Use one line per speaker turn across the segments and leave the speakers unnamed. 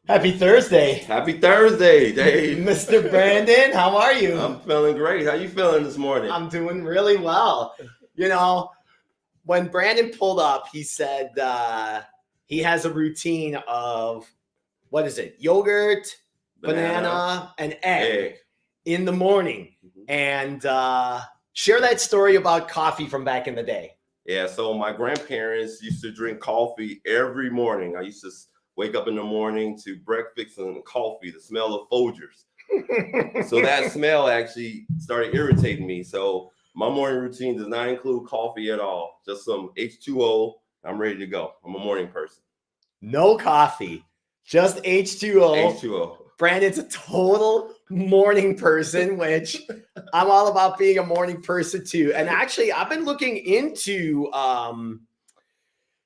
Happy Thursday.
Happy Thursday, Dave.
Mr. Brandon, how are you?
I'm feeling great. How you feeling this morning?
I'm doing really well. You know, when Brandon pulled up, he said he has a routine of, what is it? Yogurt, banana and egg in the morning. And share that story about coffee from back in the day.
Yeah, so my grandparents used to drink coffee every morning. I used to wake up in the morning to breakfast and coffee, the smell of Folgers. So that smell actually started irritating me. So my morning routine does not include coffee at all. Just some H2O. I'm ready to go. I'm a morning person.
No coffee, just H2O.
H2O.
Brandon's a total morning person, which I'm all about being a morning person too. And actually, I've been looking into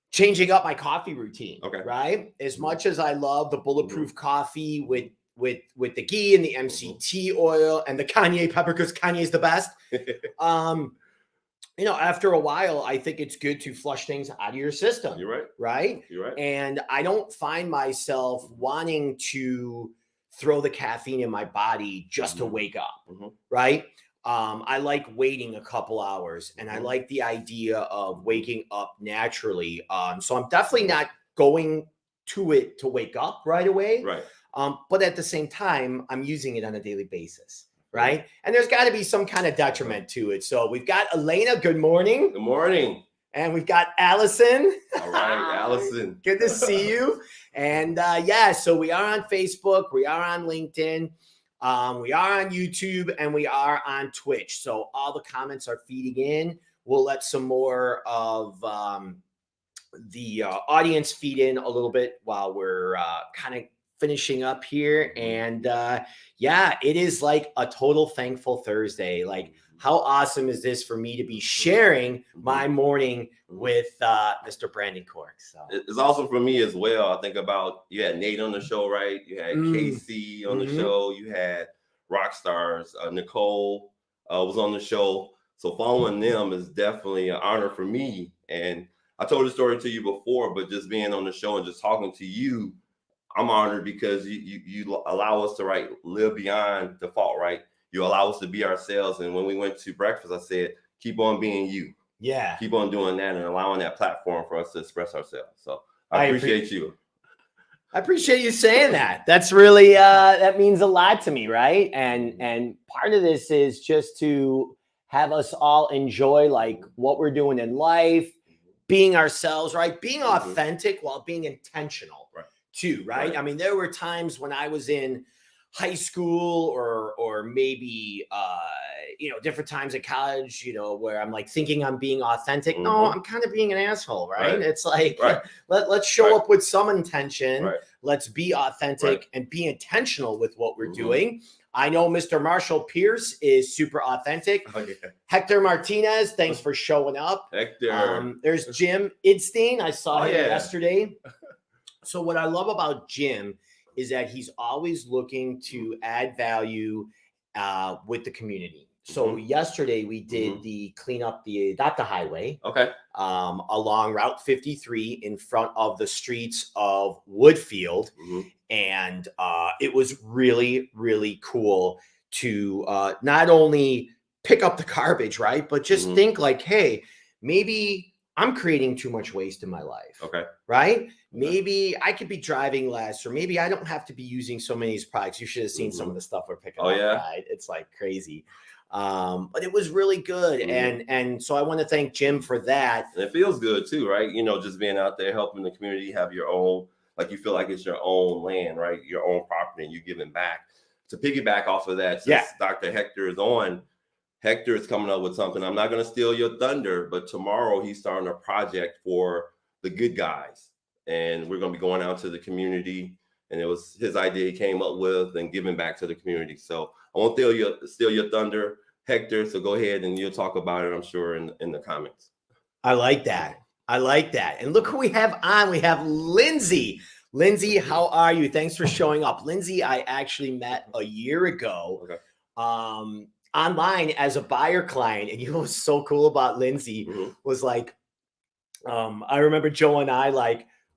changing up my coffee routine.
Okay.
Right. As much as I love the bulletproof coffee with the ghee and the MCT oil and the Kanye pepper, because Kanye's the best. You know, after a while, I think it's good to flush things out of your system.
You're right.
Right.
You're right.
And I don't find myself wanting to throw the caffeine in my body just to wake up. Right. I like waiting a couple hours, and I like the idea of waking up naturally. So I'm definitely not going to it to wake up right away.
Right.
But at the same time, I'm using it on a daily basis. Right. And there's got to be some kind of detriment to it. So we've got Elena. Good morning.
Good morning.
And we've got Allison.
All right, Allison.
Good to see you. And so we are on Facebook. We are on LinkedIn. We are on YouTube, and we are on Twitch. So all the comments are feeding in. We'll let some more of the audience feed in a little bit while we're kind of finishing up here. And it is like a total thankful Thursday. Like, how awesome is this for me to be sharing my morning with Mr. Brandon Cork? So
it's awesome for me as well. I think about, you had Nate on the show, right? You had Casey on the show. You had rock stars. Nicole was on the show. So following them is definitely an honor for me. And I told the story to you before, but just being on the show and just talking to you, I'm honored because you allow us to live beyond default, right? You allow us to be ourselves. And when we went to breakfast, I said, keep on being you.
Yeah.
Keep on doing that and allowing that platform for us to express ourselves. So I appreciate you.
I appreciate you saying that. That's really, that means a lot to me, right? And part of this is just to have us all enjoy like what we're doing in life, being ourselves, right? Being authentic while being intentional too, right? I mean, there were times when I was in high school or maybe different times at college, where I'm like thinking I'm being authentic. No, I'm kind of being an asshole, right? It's like let's show up with some intention. Let's be authentic and be intentional with what we're doing. I know Mr. Marshall Pierce is super authentic. Hector Martinez, thanks for showing up.
Hector.
There's Jim Idstein. I saw him yesterday. So what I love about Jim is that he's always looking to add value with the community. So yesterday we did the clean up the highway along Route 53 in front of the streets of Woodfield. And it was really, really cool to not only pick up the garbage, right? But just think like, hey, maybe I'm creating too much waste in my life. Right? Maybe I could be driving less, or maybe I don't have to be using so many of these products. You should have seen some of the stuff we're picking up. Right? It's like crazy. But it was really good. And so I want to thank Jim for that.
And it feels good too, right? Just being out there helping the community, have your own, like you feel like it's your own land, right? Your own property, and you're giving back. To piggyback off of that, since Dr. Hector is on, Hector is coming up with something. I'm not going to steal your thunder, but tomorrow he's starting a project for the good guys. And we're going to be going out to the community. And it was his idea he came up with and giving back to the community. So I won't steal your thunder, Hector. So go ahead and you'll talk about it, I'm sure, in the comments.
I like that. And look who we have on. We have Lindsay. Lindsay, how are you? Thanks for showing up. Lindsay, I actually met a year ago. Online as a buyer client. And you know what's so cool about Lindsay was like, I remember Joe and I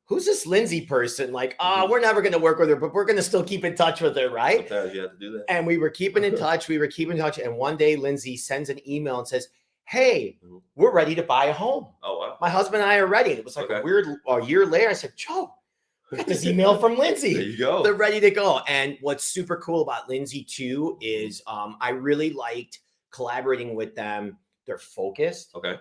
who's this Lindsay person? Like, we're never going to work with her, but we're going to still keep in touch with her, right?
Sometimes you have to do that.
And we were keeping in touch. And one day Lindsay sends an email and says, hey, we're ready to buy a home.
Oh, wow.
My husband and I are ready. And it was like a year later. I said, Joe, we got this email from Lindsay.
There you go.
They're ready to go. And what's super cool about Lindsay too is I really liked collaborating with them. They're focused.
Okay.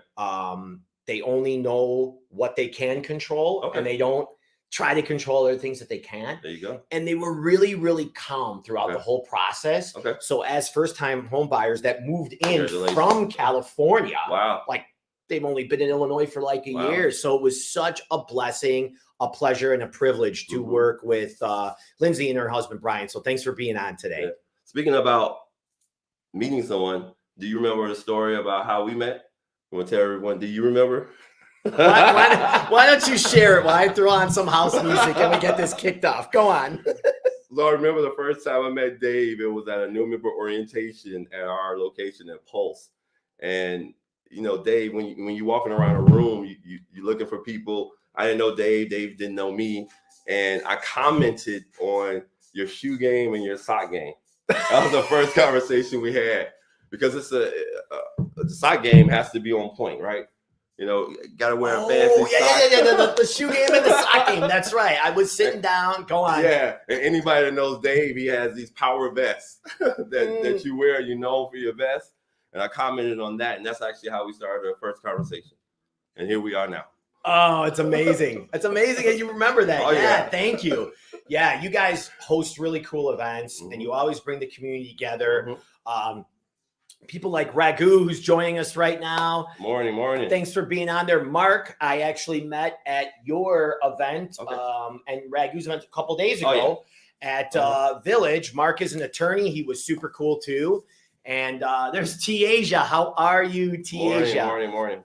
They only know what they can control, and they don't try to control other things that they can't.
There you go.
And they were really, really calm throughout the whole process.
Okay.
So as first-time home buyers that moved in from California, like they've only been in Illinois for like a year. So it was such a blessing, a pleasure, and a privilege to work with Lindsay and her husband, Brian. So thanks for being on today.
Yeah. Speaking about meeting someone, do you remember the story about how we met? I'm going to tell everyone, do you remember?
Why don't you share it while I throw on some house music and we get this kicked off? Go on.
So I remember the first time I met Dave, it was at a new member orientation at our location at Pulse. And, you know, Dave, when you're walking around a room, you're looking for people. I didn't know Dave. Dave didn't know me. And I commented on your shoe game and your sock game. That was the first conversation we had. Because it's the sock game has to be on point, right? You know, got to wear a fancy sock.
The shoe game and the sock game. That's right. I was sitting down. Go on.
Yeah. And anybody that knows Dave, he has these power vests that you wear, you know, for your vest. And I commented on that. And that's actually how we started our first conversation. And here we are now.
Oh, it's amazing. It's amazing that you remember that.
Oh, yeah.
Thank you. Yeah, you guys host really cool events and you always bring the community together. People like Ragu, who's joining us right now.
Morning.
Thanks for being on there. Mark, I actually met at your event and Ragu's event a couple days ago at Village. Mark is an attorney. He was super cool too. And there's T-Asia. How are you, T-Asia?
Morning.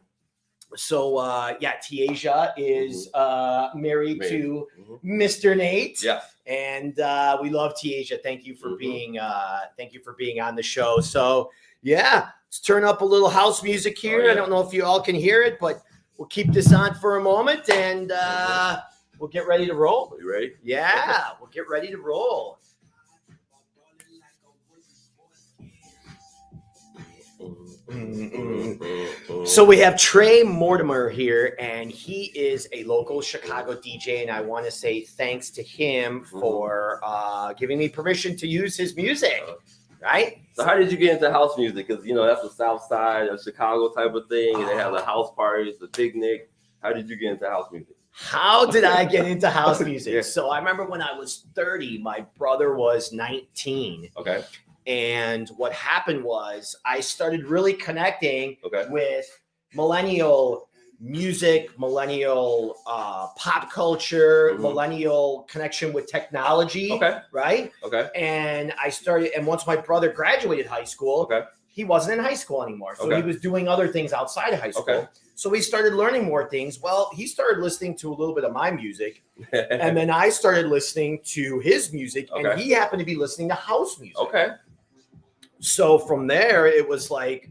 So, T-Asia is married to Mr. Nate.
Yeah.
And we love T-Asia. Thank you for being on the show. So, let's turn up a little house music here. I don't know if you all can hear it, but we'll keep this on for a moment and we'll get ready to roll.
You ready?
Yeah, we'll get ready to roll. So we have Trey Mortimer here, and he is a local Chicago DJ, and I want to say thanks to him for giving me permission to use his music. Right?
So how did you get into house music? Because, you know, that's the South Side of Chicago type of thing. And they have the house parties, the picnic. How did you get into house music?
How did I get into house music? So I remember when I was 30, my brother was 19.
Okay.
And what happened was I started really connecting with millennial music, millennial pop culture, millennial connection with technology. Right? And and once my brother graduated high school, he wasn't in high school anymore. So he was doing other things outside of high school. So we started learning more things. Well, he started listening to a little bit of my music. And then I started listening to his music. And he happened to be listening to house music. So from there, it was like,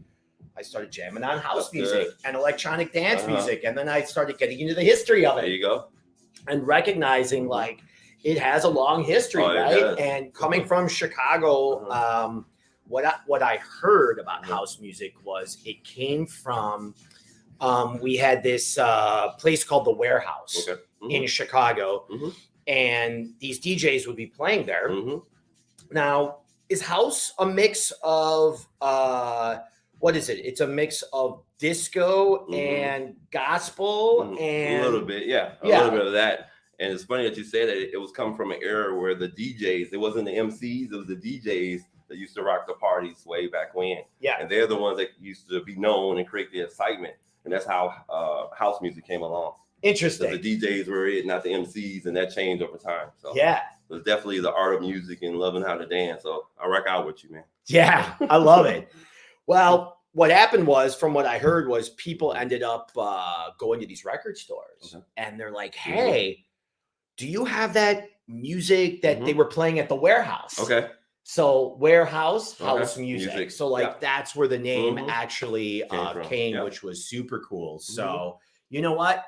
I started jamming on house music and electronic dance music. And then I started getting into the history of it.
There you go.
And recognizing like it has a long history, right? And coming from Chicago, what I heard about house music was it came from, we had this place called The Warehouse in Chicago. And these DJs would be playing there. Now, is house a mix of what is it? It's a mix of disco and gospel and
a little bit, a little bit of that. And it's funny that you say that it was coming from an era where the DJs, it wasn't the MCs, it was the DJs that used to rock the parties way back when. And they're the ones that used to be known and create the excitement. And that's how house music came along.
Interesting.
So the DJs were it, not the MCs, and that changed over time. So it was definitely the art of music and loving how to dance. So I rock out with you, man.
Yeah, I love it. Well, what happened was, from what I heard, was people ended up going to these record stores and they're like, hey, do you have that music that they were playing at the Warehouse? So Warehouse, house music. So like that's where the name actually came, which was super cool. So you know what?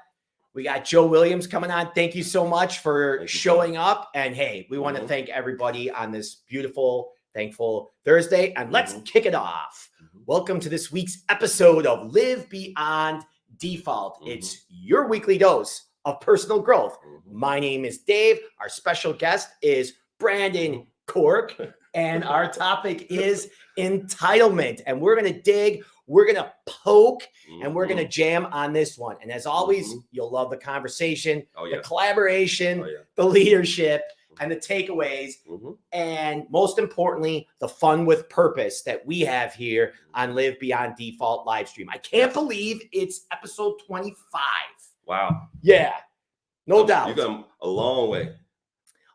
We got Joe Williams coming on. Thank you so much for showing up. And hey, we want to thank everybody on this beautiful, thankful Thursday. And let's kick it off. Welcome to this week's episode of Live Beyond Default. It's your weekly dose of personal growth. My name is Dave. Our special guest is Brandon Cork. And our topic is entitlement. And we're going to dig, we're going to poke, and we're going to jam on this one. And as always, you'll love the conversation, the collaboration, the leadership, and the takeaways. And most importantly, the fun with purpose that we have here on Live Beyond Default Livestream. I can't believe it's episode 25.
Wow.
Yeah, no doubt.
You've come a long way.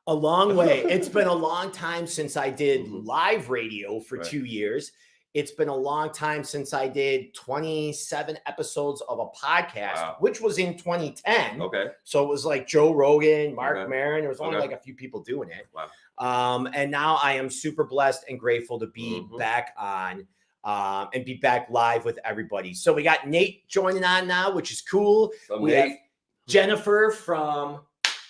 A long way. It's been a long time since I did live radio for 2 years. It's been a long time since I did 27 episodes of a podcast, which was in 2010.
Okay.
So it was like Joe Rogan, Mark Maron. There was only like a few people doing it.
Wow.
And now I am super blessed and grateful to be back on and be back live with everybody. So we got Nate joining on now, which is cool. We have Jennifer from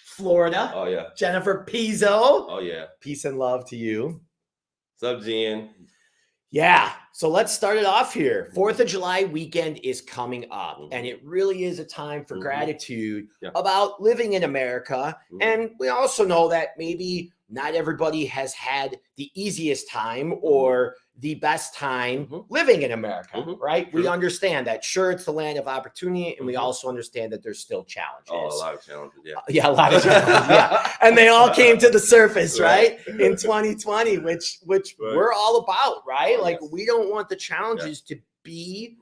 Florida.
Oh, yeah.
Jennifer Pizzo.
Oh, yeah.
Peace and love to you.
What's up, Jen?
Yeah. So let's start it off here. 4th of July weekend is coming up, and it really is a time for gratitude about living in America. And we also know that maybe not everybody has had the easiest time or the best time living in America, right? We understand that. Sure, it's the land of opportunity, and we also understand that there's still challenges.
Oh, a lot of challenges,
yeah, a lot of challenges, yeah. And they all came to the surface, right? In 2020, which we're all about, right? Like, we don't want the challenges to be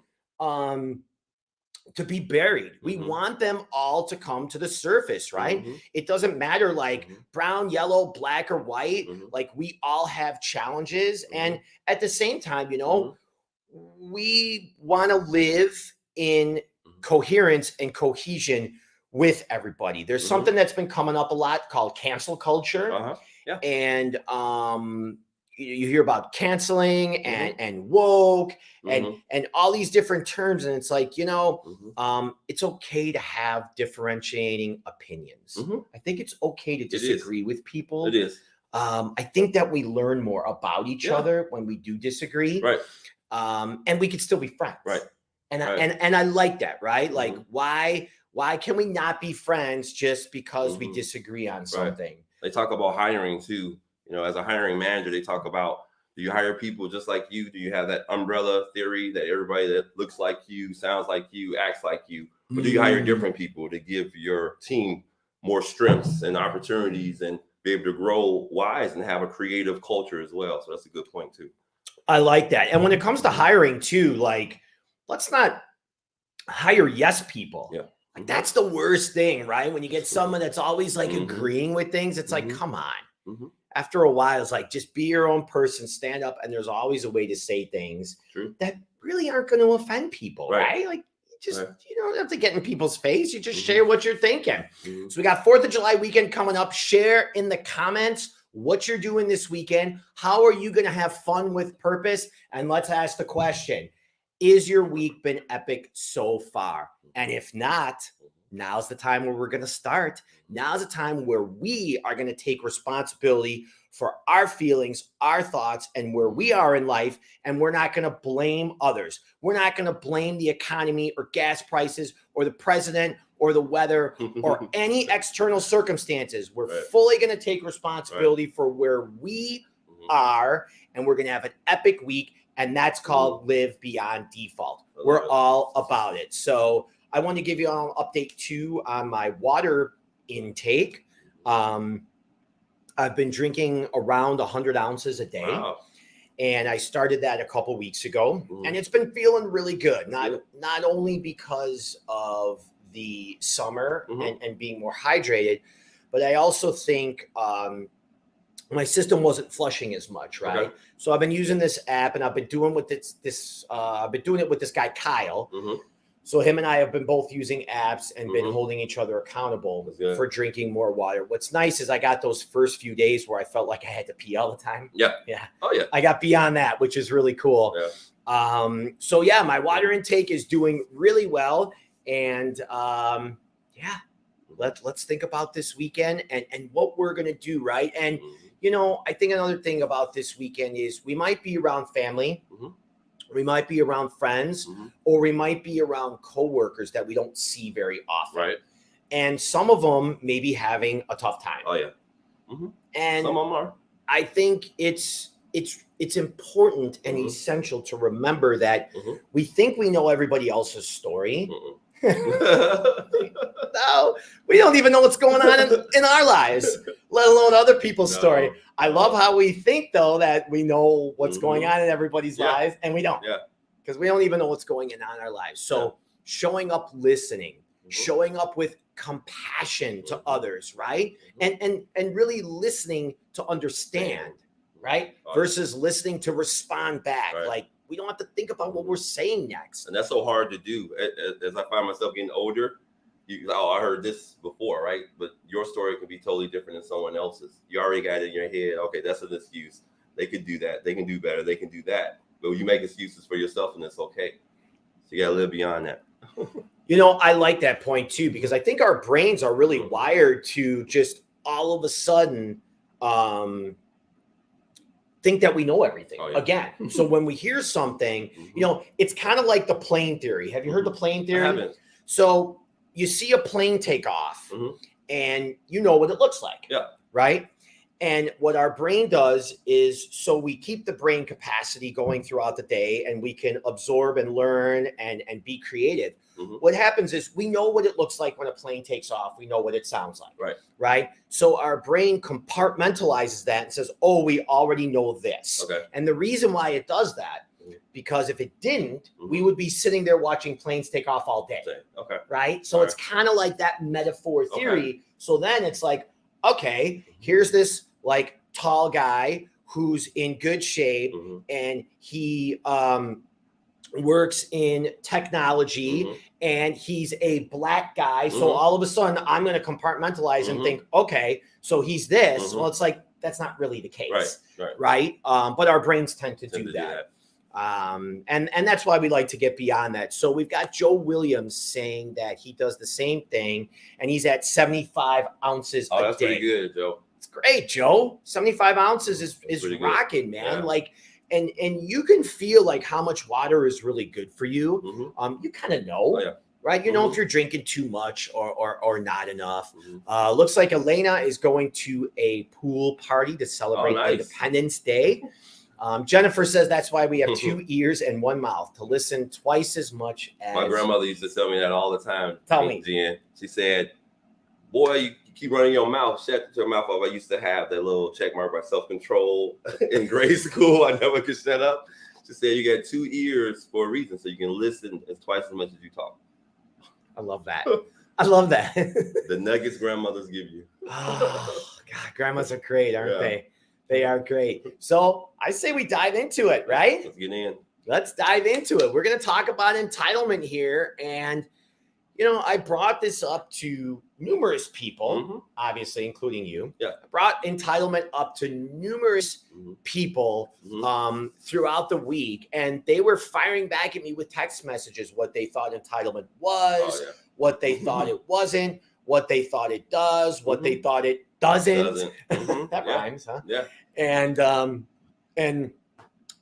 buried. We want them all to come to the surface, right? It doesn't matter like brown, yellow, black, or white. Like, we all have challenges. And at the same time, you know, we want to live in coherence and cohesion with everybody. There's something that's been coming up a lot called cancel culture. And you hear about canceling and woke and all these different terms. And it's like, you know, it's okay to have differentiating opinions. I think it's okay to disagree with people.
It is.
I think that we learn more about each other when we do disagree.
Right.
And we can still be friends.
Right.
And I like that, right? Like, why can we not be friends just because we disagree on something?
They talk about hiring too. You know, as a hiring manager, they talk about, do you hire people just like you? Do you have that umbrella theory that everybody that looks like you, sounds like you, acts like you? Or do you hire different people to give your team more strengths and opportunities and be able to grow wise and have a creative culture as well? So that's a good point too.
I like that. And when it comes to hiring too, like, let's not hire yes people.
Yeah.
Like, that's the worst thing, right? When you get someone that's always like agreeing with things, it's like, come on. After a while, it's like, just be your own person, stand up, and there's always a way to say things that really aren't going to offend people, right? Like, just you don't have to get in people's face. You just share what you're thinking. So we got 4th of July weekend coming up. Share in the comments what you're doing this weekend. How are you going to have fun with purpose? And let's ask the question, is your week been epic so far? And if not, now's the time where we're going to start. Now's the time where we are going to take responsibility for our feelings, our thoughts, and where we are in life. And we're not going to blame others. We're not going to blame the economy or gas prices or the president or the weather or any external circumstances. We're fully going to take responsibility for where we are. And we're going to have an epic week. And that's called Live Beyond Default. We're all about it. So I want to give you all an update too on my water intake. I've been drinking around 100 ounces a day.
Wow.
And I started that a couple weeks ago. And it's been feeling really good. Not only because of the summer and being more hydrated, but I also think my system wasn't flushing as much, right?
Okay.
So I've been using this app, and I've been doing with I've been doing it with this guy Kyle. So him and I have been both using apps and been holding each other accountable for drinking more water. What's nice is I got those first few days where I felt like I had to pee all the time.
Yeah. Oh yeah.
I got beyond that, which is really cool.
Yeah.
So yeah, my water intake is doing really well. And yeah, let's think about this weekend and what we're going to do, right? And, you know, I think another thing about this weekend is we might be around family, we might be around friends, or we might be around coworkers that we don't see very often.
Right.
And some of them may be having a tough time.
Oh, yeah.
And
some of them are. I
think it's important and essential to remember that we think we know everybody else's story. No, we don't even know what's going on in our lives, let alone other people's story. I love how we think, though, that we know what's going on in everybody's lives, and we don't.
Yeah.
Because we don't even know what's going on in our lives. So showing up, listening, showing up with compassion to others, right? And really listening to understand, right? Versus listening to respond back.
Right.
Like, we don't have to think about what we're saying next.
And that's so hard to do. As I find myself getting older, I heard this before, right? But your story can be totally different than someone else's. You already got it in your head. Okay, that's an excuse. They could do that. They can do better. They can do that. But you make excuses for yourself, and it's okay. So you got to live beyond that.
You know, I like that point too, because I think our brains are really wired to just all of a sudden think that we know everything again. So when we hear something, you know, it's kind of like the plane theory. Have you heard the plane theory?
I haven't.
So you see a plane take off and you know what it looks like, right? And what our brain does is, so we keep the brain capacity going throughout the day, and we can absorb and learn and be creative. What happens is we know what it looks like when a plane takes off. We know what it sounds like, right? So our brain compartmentalizes that and says, oh, we already know this. And the reason why it does that, because if it didn't, we would be sitting there watching planes take off all day, right? So it's kind of like that metaphor theory. So then it's like, okay, here's this like tall guy who's in good shape, and he works in technology, and he's a black guy. So all of a sudden I'm going to compartmentalize and think, okay, so he's this. Well, it's like, that's not really the case, right? But our brains tend to do that. And that's why we like to get beyond that. So we've got Joe Williams saying that he does the same thing, and he's at 75 ounces a day.
That's pretty good, Joe.
It's great, Joe. 75 ounces is rocking, man. Like, and you can feel like how much water is really good for you. You kind of know, right? You know, if you're drinking too much or not enough. Looks like Elena is going to a pool party to celebrate Independence Day. Jennifer says that's why we have 2 ears and 1 mouth, to listen twice as much as...
My grandmother used to tell me that all the time.
Tell me.
Jen. She said, boy, you keep running your mouth, shut your mouth up. I used to have that little check mark by self-control in grade school. I never could shut up. She said you got 2 ears for a reason, so you can listen twice as much as you talk.
I love that. I love that.
The nuggets grandmothers give you.
Oh, God, grandmas are great, aren't they? They are great. So I say we dive into it, right?
Let's get in.
Let's dive into it. We're going to talk about entitlement here. And, you know, I brought this up to numerous people, obviously, including you. I brought entitlement up to numerous people throughout the week. And they were firing back at me with text messages what they thought entitlement was, what they thought it wasn't, what they thought it does, what they thought it doesn't. That rhymes, huh? Yeah. And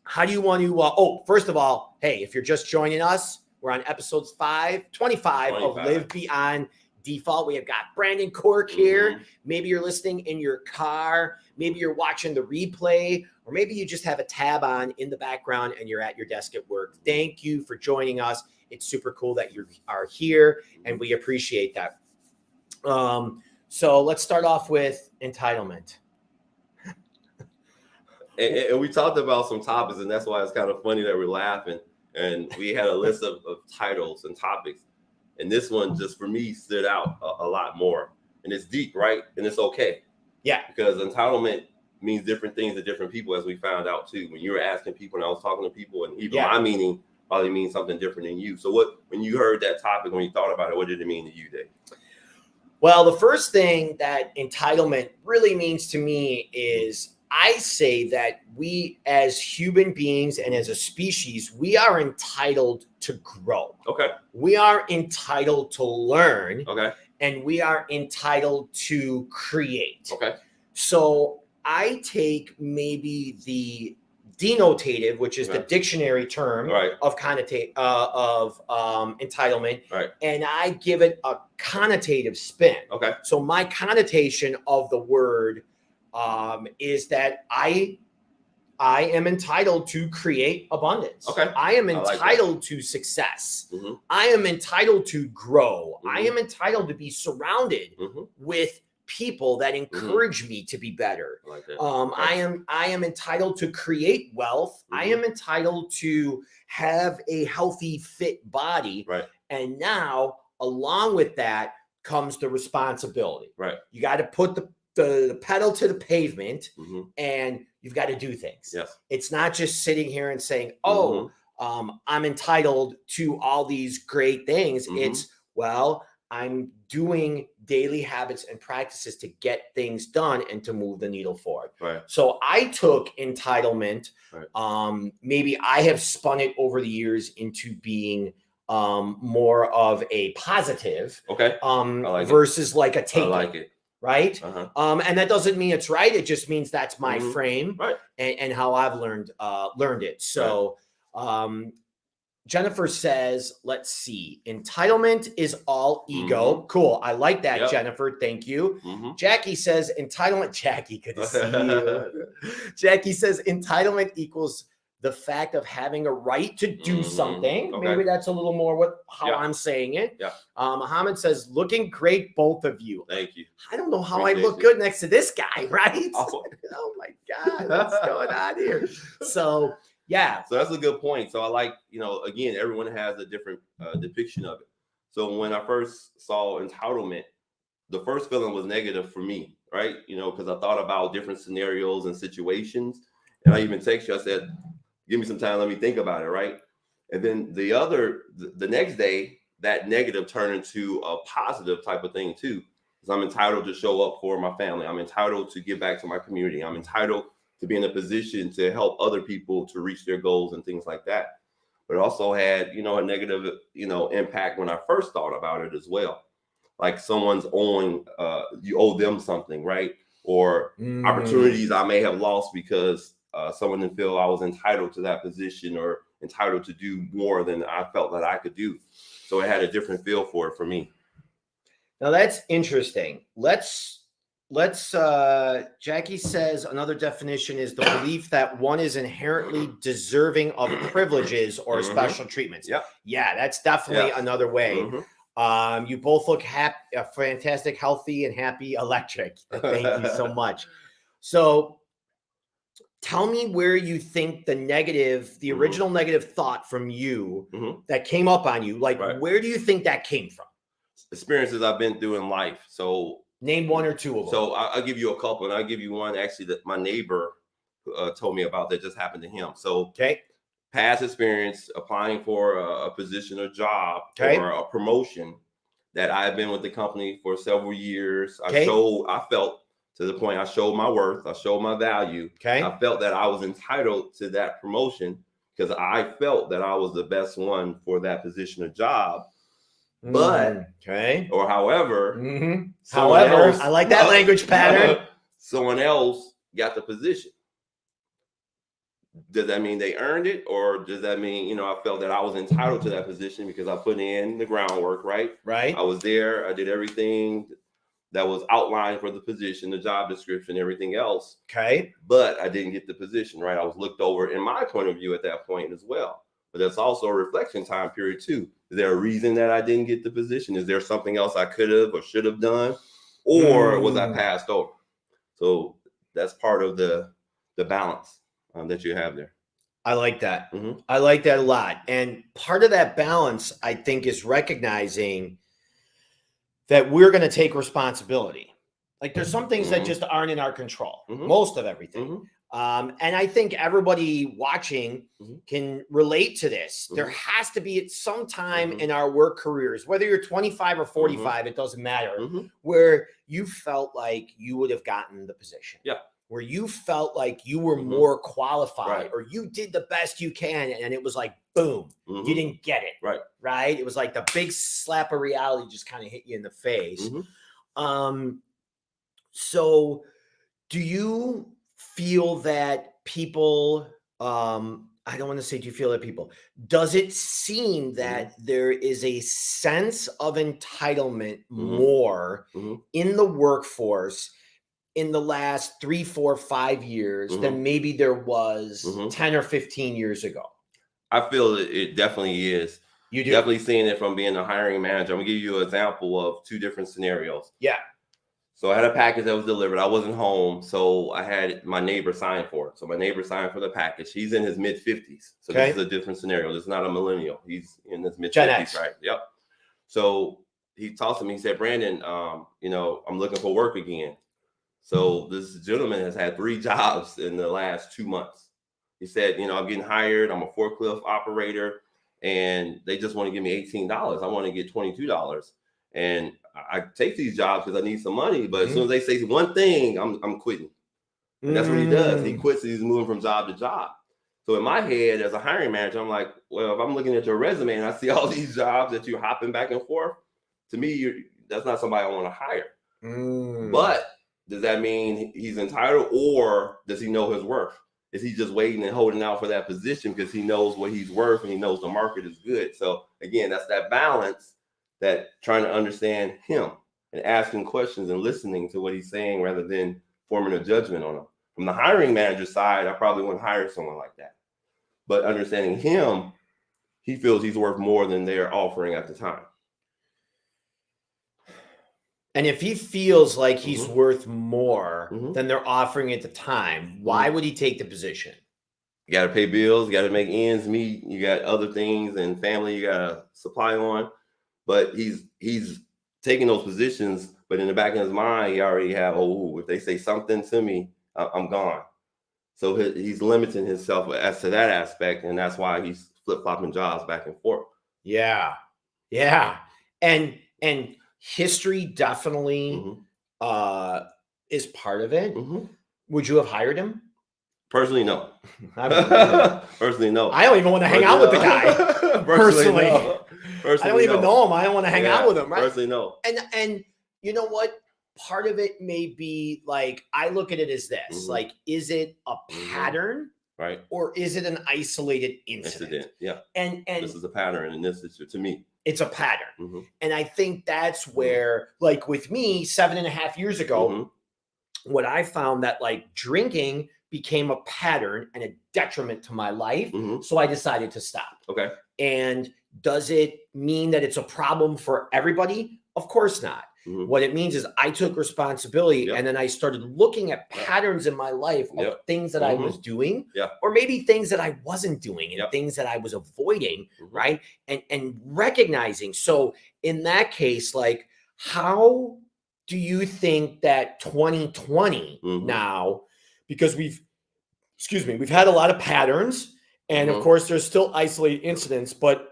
how do you want to first of all, hey, if you're just joining us, we're on episodes 25 of Live Beyond Default. We have got Brandon Cork here. Maybe you're listening in your car, maybe you're watching the replay, or maybe you just have a tab on in the background and you're at your desk at work. Thank you for joining us. It's super cool that you are here, and we appreciate that. So let's start off with entitlement.
And we talked about some topics, and that's why it's kind of funny that we're laughing. And we had a list of titles and topics. And this one, just for me, stood out a lot more. And it's deep, right? And it's okay. Yeah. Because entitlement means different things to different people, as we found out, too. When you were asking people and I was talking to people, and even my meaning probably means something different than you. So when you heard that topic, when you thought about it, what did it mean to you, Dave?
Well, the first thing that entitlement really means to me is, I say that we as human beings and as a species, we are entitled to grow. Okay. We are entitled to learn. Okay. and we are entitled to create.
Okay.
So I take maybe the denotative, which is the dictionary term of entitlement, and I give it a connotative spin.
Okay.
So my connotation of the word is that I am entitled to create abundance.
Okay.
I am entitled to success. I am entitled to grow. I am entitled to be surrounded with people that encourage me to be better.
I like that.
I am entitled to create wealth. I am entitled to have a healthy, fit body.
Right.
And now, along with that comes the responsibility.
Right.
You got to put the pedal to the pavement, and you've got to do things.
Yes.
It's not just sitting here and saying, "Oh, I'm entitled to all these great things." It's, well, I'm doing daily habits and practices to get things done and to move the needle forward.
Right.
So I took entitlement. Maybe I have spun it over the years into being more of a positive.
Okay. Like
versus like a take.
I like it.
Right. And that doesn't mean it's right. It just means that's my frame and how I've learned it. So Jennifer says, let's see. Entitlement is all ego. Cool. I like that, Jennifer. Thank you. Jackie says entitlement. Jackie, good to see you. Jackie says entitlement equals the fact of having a right to do something. Okay. Maybe that's a little more how I'm saying it. Muhammad says, looking great, both of you.
Thank you.
I don't know how I look good next to this guy, right? Oh my God, what's going on here? So yeah.
So that's a good point. So I like, again, everyone has a different depiction of it. So when I first saw entitlement, the first feeling was negative for me, right? Because I thought about different scenarios and situations. And I even text you, I said, give me some time, let me think about it, right? And then the next day, that negative turned into a positive type of thing too. Because I'm entitled to show up for my family. I'm entitled to give back to my community. I'm entitled to be in a position to help other people to reach their goals and things like that. But it also had, a negative, impact when I first thought about it as well. Like someone's owing, you owe them something, right? Or opportunities I may have lost because someone didn't feel I was entitled to that position or entitled to do more than I felt that I could do. So it had a different feel for it for me.
Now that's interesting. Let's Jackie says another definition is the belief that one is inherently deserving of privileges or special treatments. Yeah, that's definitely another way. You both look happy, fantastic, healthy, and happy, electric. Thank you so much. So tell me where you think the original negative thought from you that came up on you, where do you think that came from?
Experiences I've been through in life. So
name one or two of them.
So I'll give you a couple, and I'll give you one actually that my neighbor told me about that just happened to him. So past experience applying for a position or job or a promotion that I've been with the company for several years. I felt to the point I showed my worth, I showed my value. I felt that I was entitled to that promotion because I felt that I was the best one for that position or job. But or however,
else, I like that language pattern.
Someone else got the position. Does that mean they earned it, or does that mean I felt that I was entitled to that position because I put in the groundwork, right? I was there, I did everything that was outlined for the position, the job description, everything else. But I didn't get the position, right? I was looked over in my point of view at that point as well. But that's also a reflection time period too. Is there a reason that I didn't get the position? Is there something else I could have or should have done? Or was I passed over? So that's part of the balance that you have there.
I like that. I like that a lot. And part of that balance, I think, is recognizing that we're going to take responsibility. Like there's some things that just aren't in our control, most of everything. And I think everybody watching can relate to this. There has to be at some time in our work careers, whether you're 25 or 45, it doesn't matter, where you felt like you would have gotten the position. Where you felt like you were more qualified or you did the best you can. And it was like, boom, you didn't get it. right? It was like the big slap of reality just kind of hit you in the face. So do you feel that people, I don't want to say, do you feel that people, does it seem that there is a sense of entitlement more in the workforce in the last 3, 4, 5 years than maybe there was 10 or 15 years ago?
I feel it definitely is.
You do?
Definitely seeing it from being a hiring manager. I'm gonna give you an example of 2 different scenarios.
Yeah.
So I had a package that was delivered. I wasn't home, so I had my neighbor sign for it. So my neighbor signed for the package. He's in his mid-50s. So this is a different scenario. This is not a millennial. He's in his mid-50s, right? Yep. So he talks to me. He said, Brandon, I'm looking for work again. So this gentleman has had 3 jobs in the last 2 months. He said, I'm getting hired. I'm a forklift operator, and they just want to give me $18. I want to get $22. And I take these jobs because I need some money. But as soon as they say one thing, I'm quitting. And that's what he does. He quits and he's moving from job to job. So in my head, as a hiring manager, I'm like, well, if I'm looking at your resume and I see all these jobs that you're hopping back and forth, to me, that's not somebody I want to hire. But does that mean he's entitled, or does he know his worth? Is he just waiting and holding out for that position because he knows what he's worth and he knows the market is good? So again, that's that balance, that trying to understand him and asking questions and listening to what he's saying rather than forming a judgment on him. From the hiring manager side, I probably wouldn't hire someone like that. But understanding him, he feels he's worth more than they're offering at the time.
And if he feels like he's worth more than they're offering at the time, why would he take the position?
You got to pay bills, you got to make ends meet, you got other things and family you got to supply on. But he's taking those positions, but in the back of his mind, he already have, if they say something to me, I'm gone. So he's limiting himself as to that aspect, and that's why he's flip-flopping jobs back and forth.
Yeah. And history definitely is part of it. Would you have hired him?
Personally, no. Personally, no.
I don't even want to hang out with the guy. Personally, no. I don't even know him. I don't want to hang out with him. Right?
Personally, no.
And you know what? Part of it may be like, I look at it as this: like, is it a pattern,
right,
or is it an isolated incident?
Yeah.
And
this is a pattern, and this is, to me,
it's a pattern. And I think that's where, like with me, 7.5 years ago, what I found that like drinking became a pattern and a detriment to my life. So I decided to stop.
Okay.
And does it mean that it's a problem for everybody? Of course not. What it means is I took responsibility, and then I started looking at patterns in my life of things that I was doing, or maybe things that I wasn't doing, and things that I was avoiding, right? And recognizing. So in that case, like, how do you think that 2020 now, because we've had a lot of patterns, and of course there's still isolated incidents, but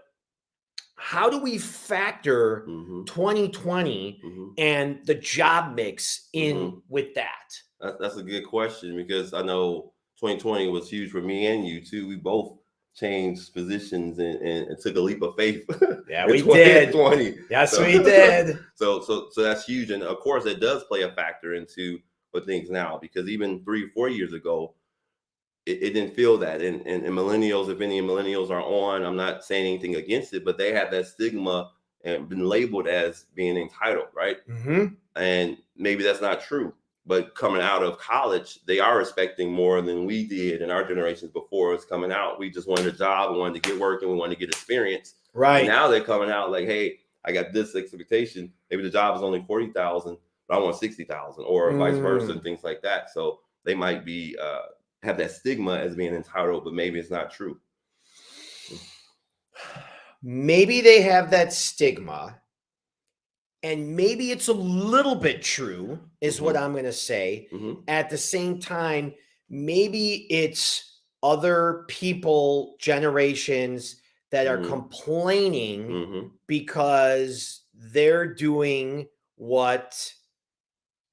how do we factor 2020 and the job mix in with that?
That's a good question, because I know 2020 was huge for me and you too. We both changed positions and took a leap of faith.
Yeah, we did. Yes, we did.
So that's huge. And of course, it does play a factor into what things now, because even 3 or 4 years ago, it didn't feel that. And millennials, if any millennials are on, I'm not saying anything against it, but they have that stigma and been labeled as being entitled, right? And maybe that's not true. But coming out of college, they are expecting more than we did in our generations before us coming out. We just wanted a job, we wanted to get work, and we wanted to get experience.
Right.
And now they're coming out like, hey, I got this expectation. Maybe the job is only 40,000, but I want 60,000, or vice versa, and things like that. So they might be have that stigma as being entitled, but maybe it's not true.
Maybe they have that stigma, and maybe it's a little bit true, is what I'm going to say. At the same time, maybe it's other people, generations that are complaining because they're doing what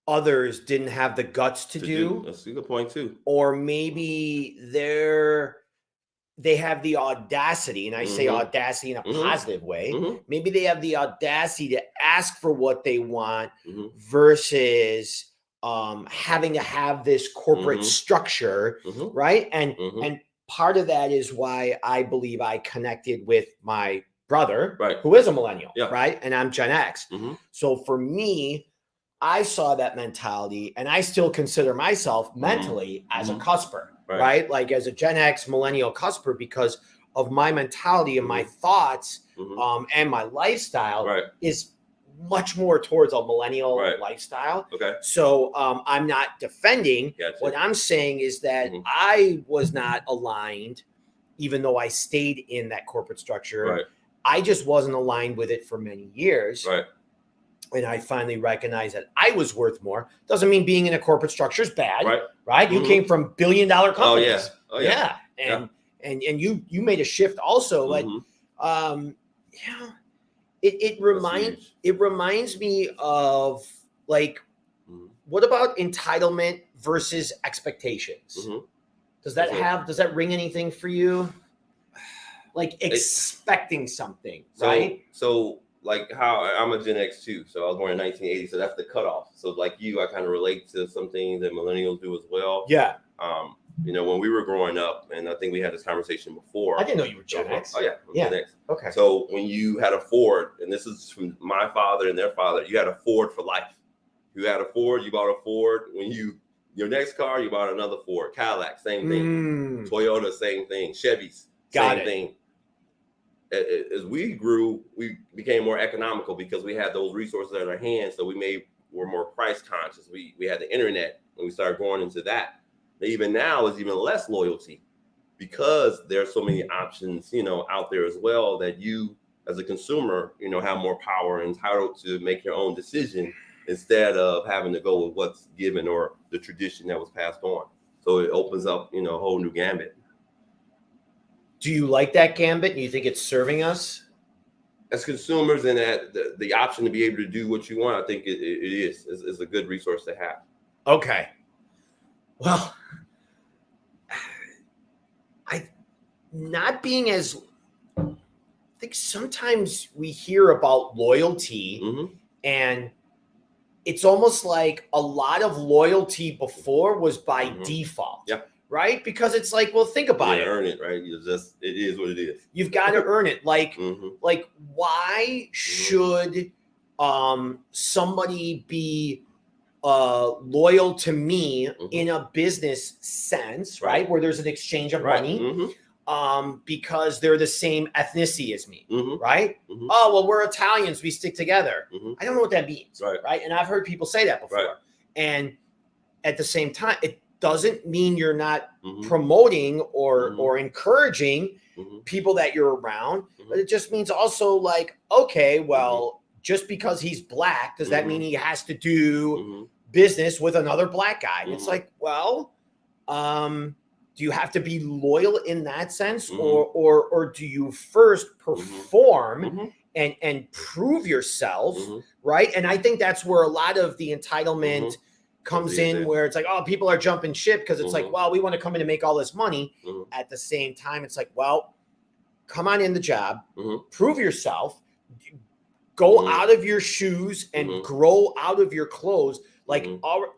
others didn't have the guts to do.
That's a good point too.
Or maybe they're they have the audacity, and I say audacity in a positive way. Maybe they have the audacity to ask for what they want versus having to have this corporate structure, right? And part of that is why I believe I connected with my brother, who is a millennial, right? And I'm Gen X. So for me, I saw that mentality, and I still consider myself mentally as a cusper, right? Like as a Gen X millennial cusper, because of my mentality and my thoughts and my lifestyle is much more towards a millennial lifestyle. So I'm not defending. What I'm saying is that I was not aligned, even though I stayed in that corporate structure. I just wasn't aligned with it for many years. And I finally recognized that I was worth more. Doesn't mean being in a corporate structure is bad, right? You came from billion-dollar companies. And you made a shift also. Like, it reminds me of like, what about entitlement versus expectations? Does that ring anything for you? Like expecting something, right?
So like how I'm a Gen X too. So I was born in 1980. So that's the cutoff. So like you, I kind of relate to some things that millennials do as well. You know, when we were growing up, and I think we had this conversation before.
I didn't know you were Gen X.
I'm Gen X.
Okay.
So when you had a Ford, and this is from my father and their father, you had a Ford for life. You had a Ford, you bought a Ford. When your next car, you bought another Ford. Cadillac, same thing. Toyota, same thing. Chevys, same thing. As we grew, we became more economical because we had those resources at our hands. So we're more price conscious. We had the internet, and we started going into that. Even now is even less loyalty because there's so many options, you know, out there as well, that you as a consumer, you know, have more power and entitled to make your own decision instead of having to go with what's given or the tradition that was passed on. So it opens up, you know, a whole new gambit.
Do you like that gambit? Do you think it's serving us
as consumers, and that the option to be able to do what you want? I think it is. It's a good resource to have.
Okay. Well, I think sometimes we hear about loyalty and it's almost like a lot of loyalty before was by default. Right? Because it's like, well, think about it.
Earn it, right? It is what it is.
You've got to earn it. Like why should somebody be loyal to me in a business sense, right? Where there's an exchange of money, because they're the same ethnicity as me, right? Oh, well, we're Italians, we stick together. I don't know what that means, right? And I've heard people say that before. And at the same time, it doesn't mean you're not promoting or encouraging people that you're around, but it just means also like, okay, well, just because he's black, does that mean he has to do business with another black guy? And it's like, well, do you have to be loyal in that sense, or do you first perform and prove yourself, right? And I think that's where a lot of the entitlement comes in, where it's like, oh, people are jumping ship because it's like, well, we want to come in and make all this money. At the same time, it's like, well, come on in the job, prove yourself, go out of your shoes and grow out of your clothes. Like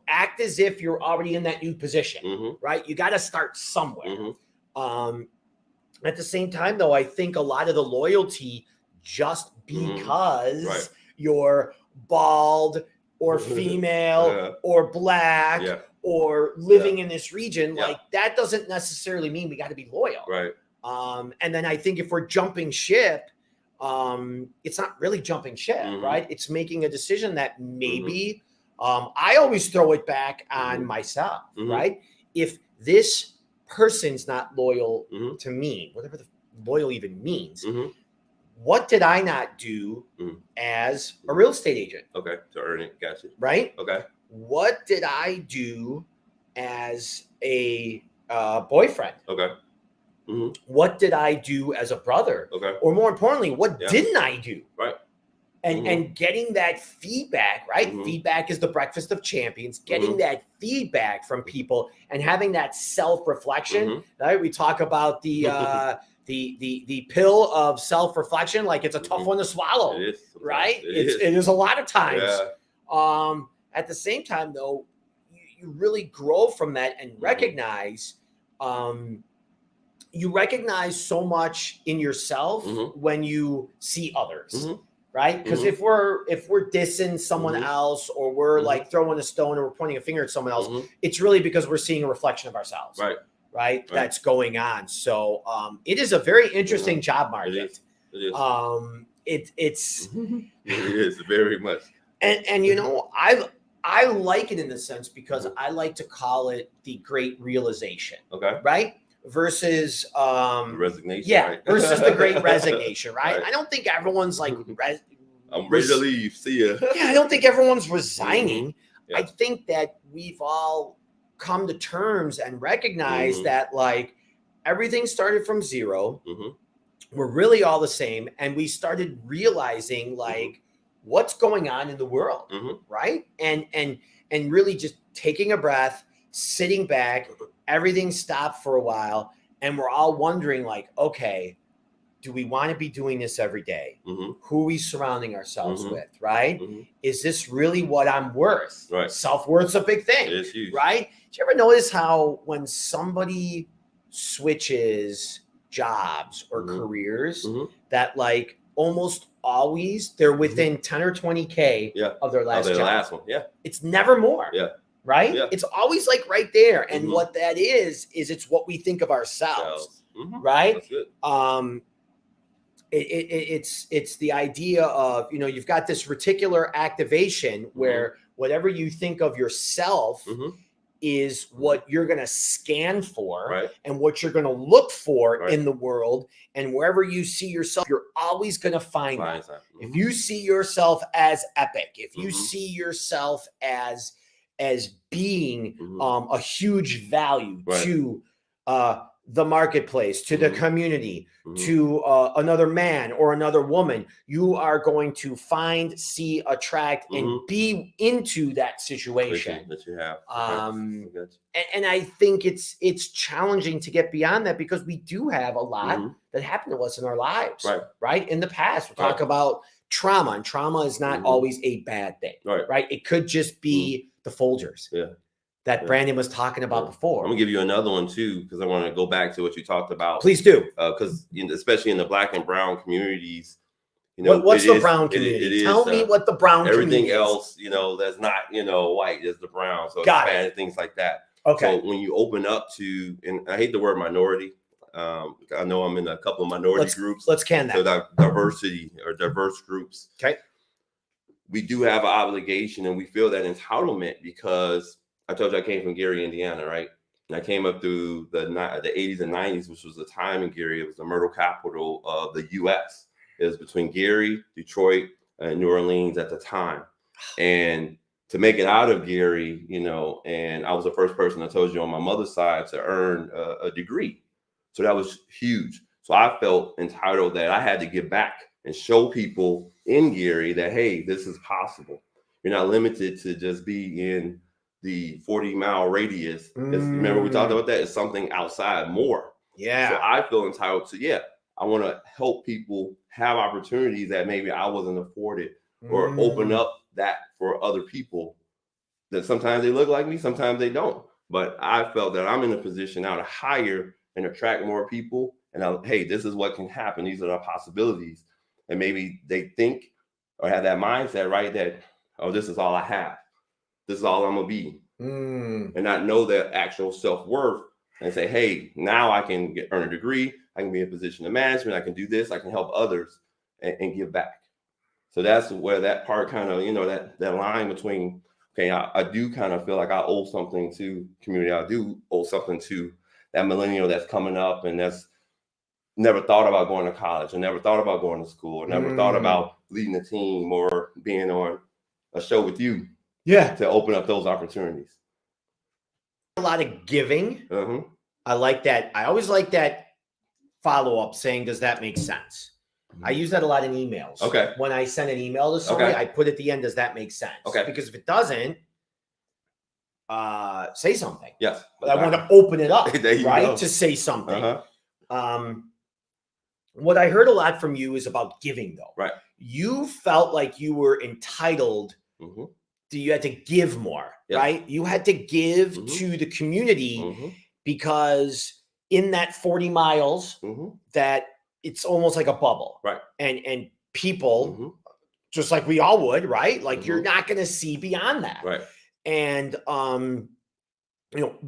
act as if you're already in that new position, right? You got to start somewhere. At the same time, though, I think a lot of the loyalty just because you're bald or female or black or living in this region, like that doesn't necessarily mean we got to be loyal. And then I think if we're jumping ship, it's not really jumping ship, right? It's making a decision that maybe I always throw it back on myself, right? If this person's not loyal to me, whatever the loyal even means, what did I not do as a real estate agent?
Okay, to earn it, gotcha.
Right?
Okay.
What did I do as a boyfriend?
Okay.
What did I do as a brother?
Okay.
Or more importantly, what didn't I do?
Right.
and getting that feedback, right? Feedback is the breakfast of champions. Getting that feedback from people and having that self-reflection, right? We talk about the pill of self-reflection, like it's a tough one to swallow, right? It is a lot of times. At the same time, though, you really grow from that and recognize you recognize so much in yourself when you see others, right? Because if we're dissing someone else, or we're like throwing a stone, or we're pointing a finger at someone else, it's really because we're seeing a reflection of ourselves, right? That's going on. So it is a very interesting job market. It is
very much.
And you know, I like it in the sense because I like to call it the great realization. Right? Versus
resignation.
Versus the great resignation, right? I don't think everyone's like
I'm ready to leave. See ya.
I don't think everyone's resigning. I think that we've all come to terms and recognize that like everything started from zero. We're really all the same, and we started realizing like what's going on in the world, right? And really just taking a breath, sitting back. Everything stopped for a while, and we're all wondering like, okay, do we want to be doing this every day? Who are we surrounding ourselves with, right? Is this really what I'm worth? Self-worth's a big thing,
it's huge.
Right? Do you ever notice how when somebody switches jobs or careers, that like almost always they're within 10 or 20K of their last job. It's never more. Right? It's always like right there. And what that is it's what we think of ourselves. Right?
That's good.
It's the idea of, you know, you've got this reticular activation where whatever you think of yourself is what you're going to scan for and what you're going to look for in the world. And wherever you see yourself, you're always going to find that. If you see yourself as epic, if you see yourself as being a huge value to the marketplace, to the community, to another man or another woman, you are going to find, see, attract, and be into that situation
that you have.
And I think it's challenging to get beyond that, because we do have a lot that happened to us in our lives, right? In the past, we talk about trauma, and trauma is not always a bad thing, right? It could just be the Folgers that Brandon was talking about before.
I'm gonna give you another one too, because I want to go back to what you talked about.
Please do.
Because especially in the Black and brown communities, you know,
what's the brown community? Tell me what the brown community is.
Everything else, you know, that's not, you know, white is the brown. So Hispanic, things like that.
Okay.
So when you open up to, and I hate the word minority. I know I'm in a couple of minority groups.
Let's can that.
So diversity or diverse groups.
Okay.
We do have an obligation, and we feel that entitlement, because I told you I came from Gary, Indiana, right? And I came up through the 80s and 90s, which was the time in Gary. It was the murder capital of the U.S. It was between Gary, Detroit, and New Orleans at the time. And to make it out of Gary, you know, and I was the first person, I told you, on my mother's side to earn a degree. So that was huge. So I felt entitled that I had to give back and show people in Gary that, hey, this is possible. You're not limited to just be in the 40-mile radius. Remember we talked about that? It's something outside more.
Yeah.
So I feel entitled to, I want to help people have opportunities that maybe I wasn't afforded, or open up that for other people that sometimes they look like me, sometimes they don't. But I felt that I'm in a position now to hire and attract more people. And hey, this is what can happen. These are the possibilities. And maybe they think or have that mindset, right, that, oh, this is all I have. This is all I'm going to be. And not know their actual self-worth and say, hey, now I can earn a degree. I can be in a position of management. I can do this. I can help others and give back. So that's where that part kind of, you know, that line between, okay, I do kind of feel like I owe something to community. I do owe something to that millennial that's coming up and that's never thought about going to college, or never thought about going to school, or never thought about leading a team or being on a show with you. To open up those opportunities.
A lot of giving. I like that. I always like that follow-up saying, does that make sense? I use that a lot in emails.
Okay.
When I send an email to somebody, I put at the end, does that make sense?
Okay.
Because if it doesn't, say something.
Yes.
But I want to open it up, right?
Go.
To say something. What I heard a lot from you is about giving, though.
Right.
You felt like you were entitled. You had to give more, right? You had to give to the community because in that 40 miles, that it's almost like a bubble,
right? And
people, just like we all would, right? Like you're not going to see beyond that,
right? And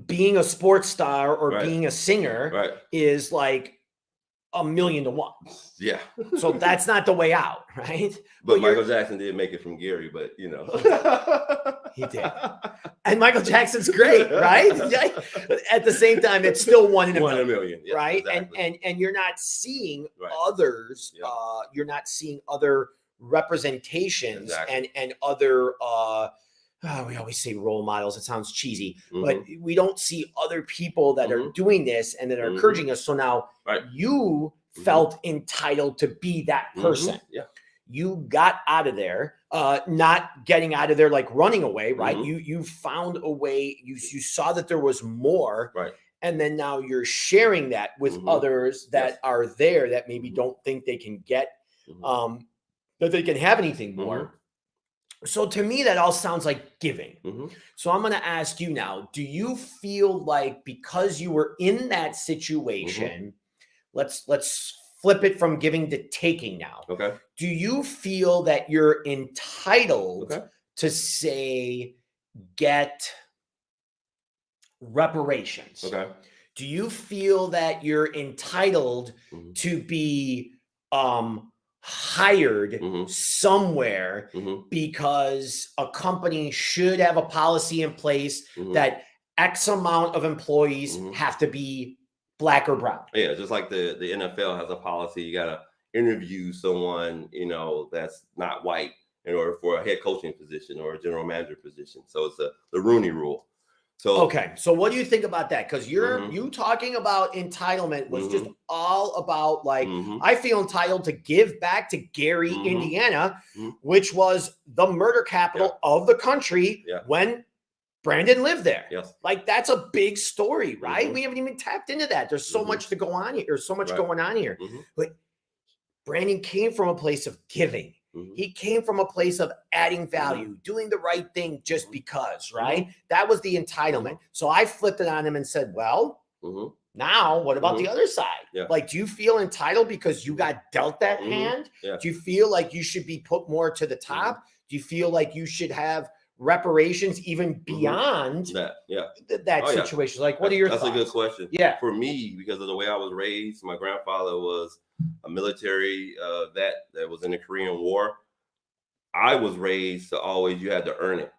being a sports star or being a singer is like 1,000,000 to 1.
Yeah.
So that's not the way out, right?
But Michael Jackson did make it from Gary, but
he did. And Michael Jackson's great, right? At the same time, it's still 1 in a million,
yeah,
right?
Exactly.
And you're not seeing others. You're not seeing other representations and other. We always say role models. It sounds cheesy, but we don't see other people that are doing this and that are encouraging us. So now you felt entitled to be that person.
Yeah.
You got out of there, not getting out of there like running away, right? You found a way. You saw that there was more,
right?
And then now you're sharing that with others that are there that maybe don't think they can get, that they can have anything more. So to me, that all sounds like giving. So I'm going to ask you now, do you feel like because you were in that situation, let's flip it from giving to taking now.
Okay.
Do you feel that you're entitled to say, get reparations?
Okay.
Do you feel that you're entitled to be hired somewhere because a company should have a policy in place that X amount of employees have to be black or brown?
Yeah, just like the NFL has a policy, you got to interview someone, that's not white in order for a head coaching position or a general manager position. So it's the Rooney Rule. So
okay, so what do you think about that? Because you talking about entitlement was just all about like I feel entitled to give back to Gary, Indiana, which was the murder capital of the country when Brandon lived there.
Yes.
Like that's a big story, right? We haven't even tapped into that. There's so much to go on here. There's so much going on here. But Brandon came from a place of giving. He came from a place of adding value, doing the right thing just because, right? That was the entitlement. So I flipped it on him and said, well, now what about the other side?
Yeah.
Like, do you feel entitled because you got dealt that hand?
Yeah.
Do you feel like you should be put more to the top? Do you feel like you should have reparations even beyond that situation? Like, what are your thoughts?
That's a good question.
Yeah.
For me, because of the way I was raised, my grandfather was a military vet that was in the Korean War. I was raised to always, you had to earn it.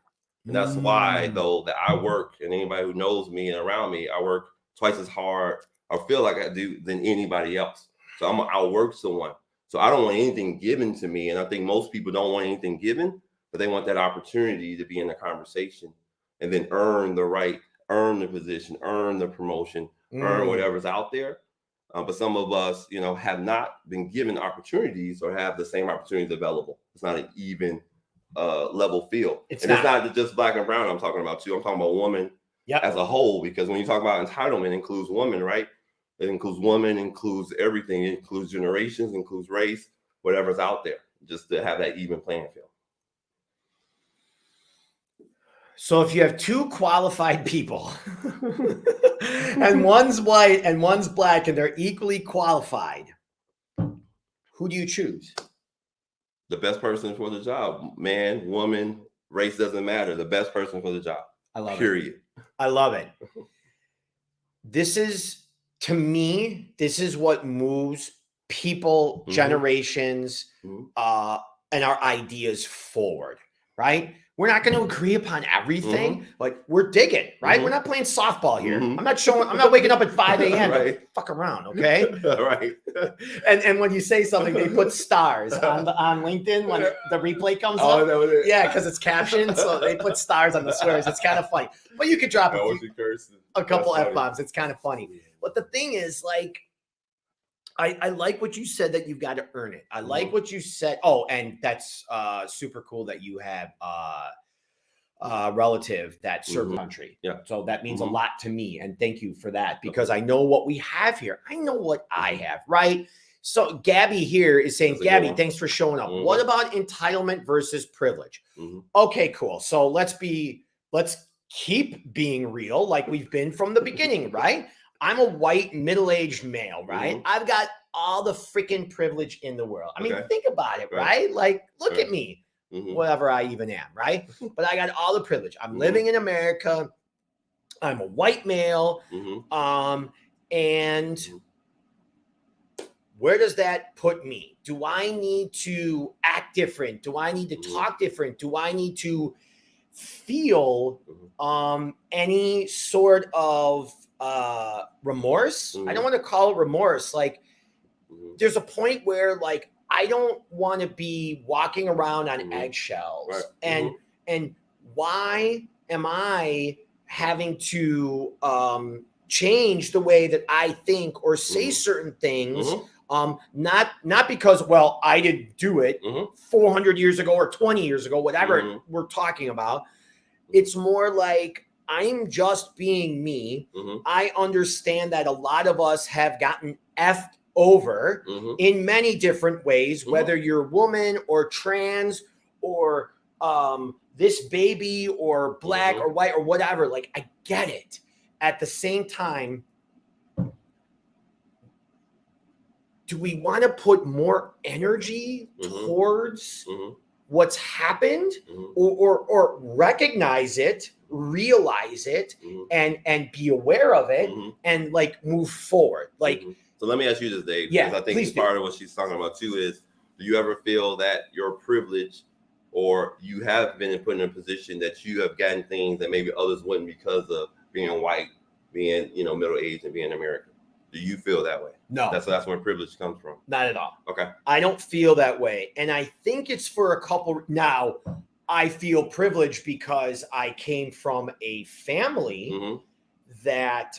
And that's why, though, that I work, and anybody who knows me and around me, I work twice as hard, or feel like I do, than anybody else. So I'm going to outwork someone. So I don't want anything given to me. And I think most people don't want anything given, but they want that opportunity to be in the conversation and then earn the right, earn the position, earn the promotion, earn whatever's out there. But some of us, have not been given opportunities or have the same opportunities available. It's not an even level field. It's not just black and brown I'm talking about too. I'm talking about women as a whole, because when you talk about entitlement, it includes women, right? It includes women, includes everything. It includes generations, includes race, whatever's out there, just to have that even playing field.
So if you have two qualified people and one's white and one's black and they're equally qualified, who do you choose?
The best person for the job. Man, woman, race doesn't matter. The best person for the job.
I love
Period.
I love it. This is, to me, this is what moves people, generations, and our ideas forward, right? We're not going to agree upon everything. Like, we're digging, right? We're not playing softball here. I'm not waking up at 5 a.m.
Right.
Fuck around, okay?
Right.
And when you say something, they put stars on LinkedIn when the replay comes up.
That was it.
Yeah, because it's captioned, so they put stars on the swears. It's kind of funny. But you could drop a couple F-bombs. It's kind of funny. But the thing is, like, I like what you said, that you've got to earn it. I like what you said. Oh, and that's super cool that you have relative that served the country.
Yeah.
So that means a lot to me. And thank you for that, because I know what we have here. I know what I have, right? So Gabby here is saying, Gabby, thanks for showing up. What about entitlement versus privilege? Okay, cool. So let's keep being real like we've been from the beginning, right? I'm a white middle-aged male, right? I've got all the freaking privilege in the world. I mean, think about it, right? Like, look at me, whatever I even am, right? But I got all the privilege. I'm living in America. I'm a white male. And where does that put me? Do I need to act different? Do I need to talk different? Do I need to feel any sort of remorse? I don't want to call it remorse. Like, there's a point where, like, I don't want to be walking around on eggshells. And why am I having to change the way that I think or say certain things? Not because, well, I didn't do it 400 years ago or 20 years ago, whatever we're talking about. It's more like, I'm just being me. I understand that a lot of us have gotten effed over in many different ways, whether you're woman or trans or this baby or black or white or whatever. Like, I get it. At the same time, do we want to put more energy towards what's happened, or recognize it, realize it, and be aware of it, and like move forward? Like,
so let me ask you this, Dave,
yeah,
because I think it's part of what she's talking about too is, do you ever feel that your privilege, or you have been put in a position that you have gotten things that maybe others wouldn't because of being white, being, middle-aged, and being American? Do you feel that way?
No.
That's where privilege comes from.
Not at all.
Okay.
I don't feel that way. And I think it's for a couple. Now, I feel privileged because I came from a family that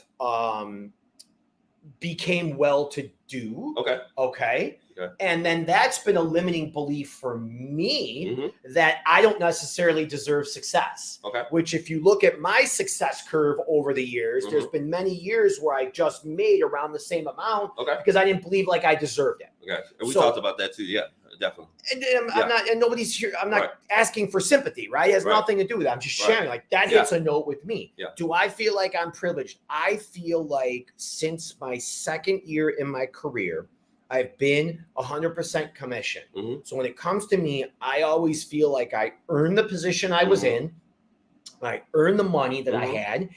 became well-to-do. Okay. And then that's been a limiting belief for me that I don't necessarily deserve success. Which, if you look at my success curve over the years, there's been many years where I just made around the same amount because I didn't believe like I deserved it.
And we talked about that too. Yeah, definitely.
And I'm not, and nobody's here. I'm not asking for sympathy, right? It has nothing to do with that. I'm just sharing. Like, that hits a note with me. Do I feel like I'm privileged? I feel like since my second year in my career, I've been 100% commission. So when it comes to me, I always feel like I earned the position I was in. I earned the money that I had.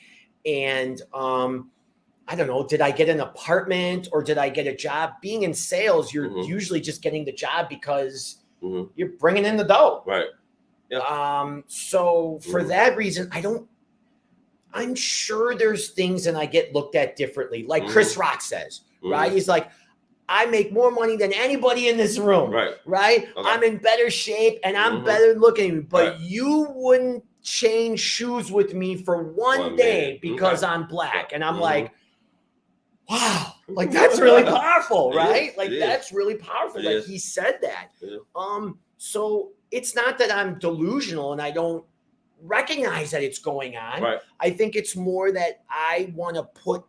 And I don't know, did I get an apartment or did I get a job? Being in sales, you're usually just getting the job because you're bringing in the dough. So for that reason, I'm sure there's things and I get looked at differently. Like Chris Rock says, right? He's like, I make more money than anybody in this room, right? I'm in better shape and I'm better looking, but you wouldn't change shoes with me for one day because I'm black. And I'm like, wow, like, that's really powerful, right? Like, that's really powerful. Like, he said that. So it's not that I'm delusional and I don't recognize that it's going on. I think it's more that I want to put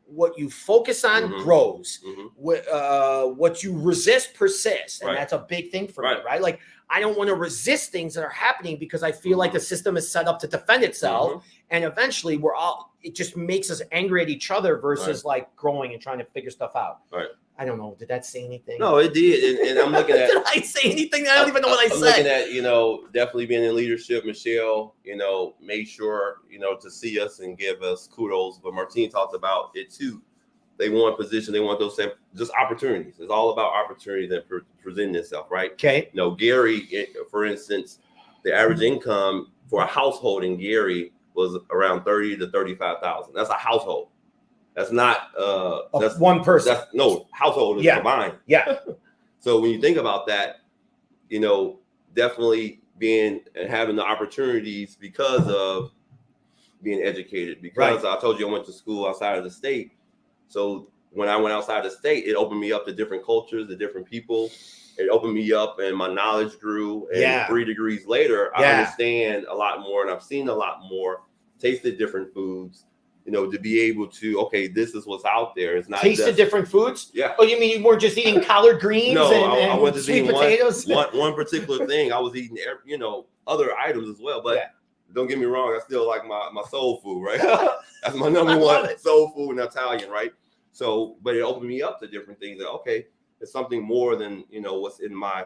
what you focus on grows. What you resist persists. And that's a big thing for me, right? Like, I don't want to resist things that are happening because I feel like the system is set up to defend itself. And eventually it just makes us angry at each other versus like growing and trying to figure stuff out. I don't know. Did that say anything?
No, it did. And I'm looking at.
Did I say anything? I don't even know what I said.
I'm looking at, definitely being in leadership. Michelle, made sure, to see us and give us kudos. But Martine talked about it too. They want position. They want those same, just opportunities. It's all about opportunities that presenting itself, right?
Okay.
Gary, for instance, the average income for a household in Gary was around 30 to 35,000. That's a household. That's not that's
one person.
That's household is combined. So when you think about that, definitely being and having the opportunities because of being educated. Because I told you I went to school outside of the state, so when I went outside the state, it opened me up to different cultures, to different people. It opened me up and my knowledge grew. And 3 degrees later, I understand a lot more and I've seen a lot more, tasted different foods, you know, to be able to, okay, this is what's out there. It's not
tasted different foods.
Yeah.
Oh, you mean you weren't just eating collard greens
no,
and
I wasn't
sweet
eating
potatoes?
One particular thing. I was eating, you know, other items as well. But don't get me wrong, I still like my soul food, right? That's my number one soul food in Italian, right? So, but it opened me up to different things. That, okay, it's something more than, you know, what's in my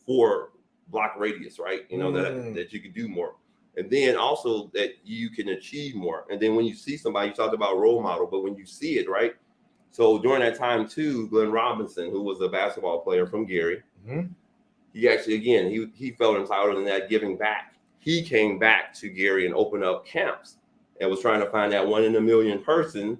4-block radius, right? You know, that you can do more. And then also that you can achieve more. And then when you see somebody, you talked about role model, but when you see it, right? So during that time too, Glenn Robinson, who was a basketball player from Gary, he actually, again, he felt entitled in that giving back. He came back to Gary and opened up camps and was trying to find that 1 in a million person,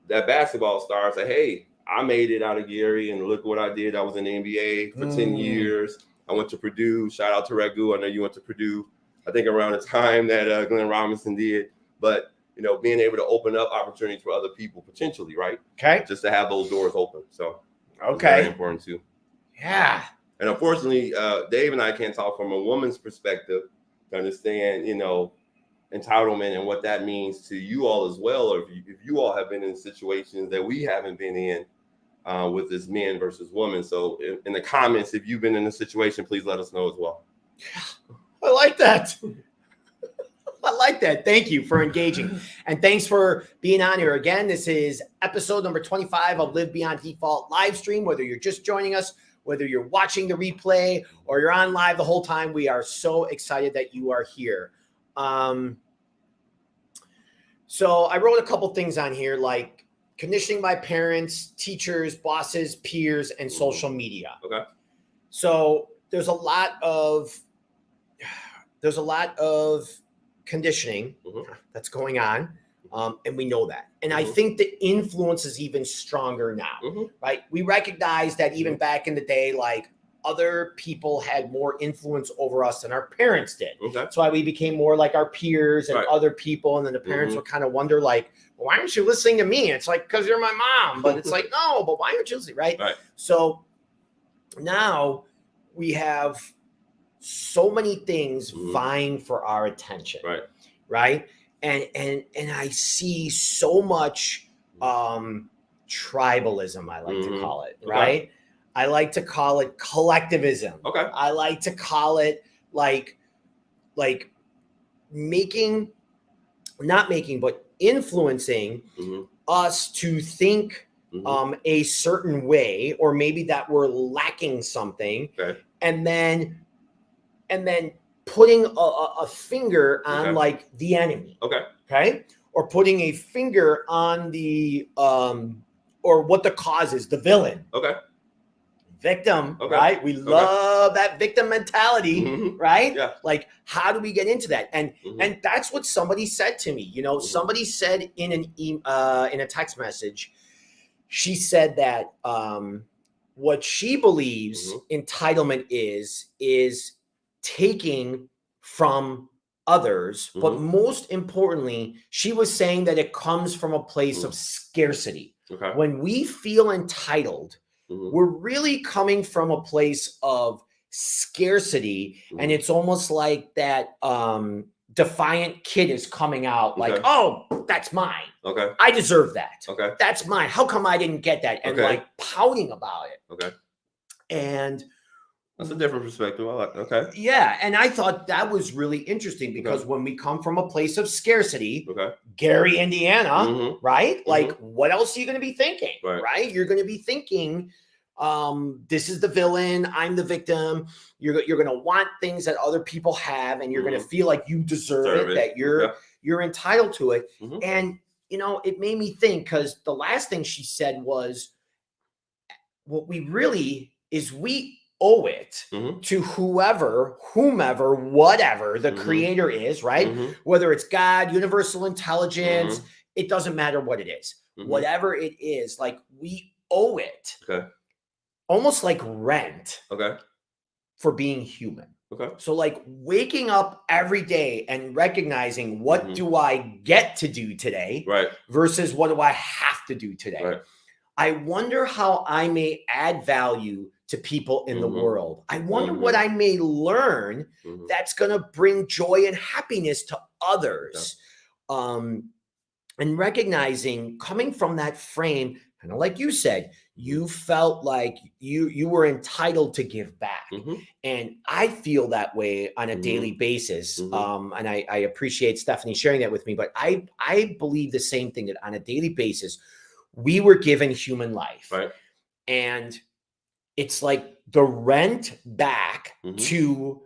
that basketball star. Say, hey, I made it out of Gary and look what I did. I was in the NBA for 10 years. I went to Purdue. Shout out to Ragu. I know you went to Purdue, I think around the time that Glenn Robinson did. But, you know, being able to open up opportunities for other people potentially, right?
Okay.
Just to have those doors open. So it's very important too.
Yeah.
And unfortunately, Dave and I can't talk from a woman's perspective to understand, you know, entitlement and what that means to you all as well, or if you all have been in situations that we haven't been in with this men versus women. So in the comments, if you've been in a situation, please let us know as well.
Yeah, I like that. I like that. Thank you for engaging. And thanks for being on here again. This is episode number 25 of Live Beyond Default Livestream. Whether you're just joining us, whether you're watching the replay or you're on live the whole time, we are so excited that you are here. So I wrote a couple things on here, like conditioning by parents, teachers, bosses, peers, and social media.
Okay.
So there's a lot of conditioning that's going on. And we know that. And I think the influence is even stronger now, right? We recognize that even back in the day, like other people had more influence over us than our parents did. That's why we became more like our peers and other people. And then the parents would kind of wonder like, well, why aren't you listening to me? It's like, because you're my mom. But it's like, no, but why aren't you listening, right? So now we have so many things vying for our attention, right? And I see so much tribalism, I like to call it, right? I like to call it collectivism. I like to call it like but influencing us to think a certain way, or maybe that we're lacking something, and then putting a finger on like the enemy, or putting a finger on the or what the cause is, the villain, victim, right? We love that victim mentality, right? Like, how do we get into that? And that's what somebody said to me. You know, somebody said in a text message, she said that what she believes entitlement is taking from others, but most importantly, she was saying that it comes from a place of scarcity. When we feel entitled, we're really coming from a place of scarcity, and it's almost like that defiant kid is coming out like, oh, that's mine. I deserve that. That's mine. How come I didn't get that? And like pouting about it. And
that's a different perspective. I like.
Yeah. And I thought that was really interesting because when we come from a place of scarcity, Gary, Indiana, right? Like, what else are you going to be thinking? Right? You're going to be thinking, this is the villain. I'm the victim. You're going to want things that other people have, and you're going to feel like you deserve it, that you're entitled to it. And, you know, it made me think, because the last thing she said was, what we really is, we owe it to whomever, whatever the creator is, right? Whether it's God, universal intelligence, it doesn't matter what it is. Whatever it is, like, we owe it. Almost like rent for being human. So like waking up every day and recognizing, what do I get to do today versus what do I have to do today? I wonder how I may add value to people in the world. I wonder what I may learn that's going to bring joy and happiness to others. And recognizing, coming from that frame, kind of like you said, you felt like you were entitled to give back. And I feel that way on a daily basis. And I appreciate Stephanie sharing that with me, but I believe the same thing, that on a daily basis, we were given human life.
Right.
And it's like the rent back to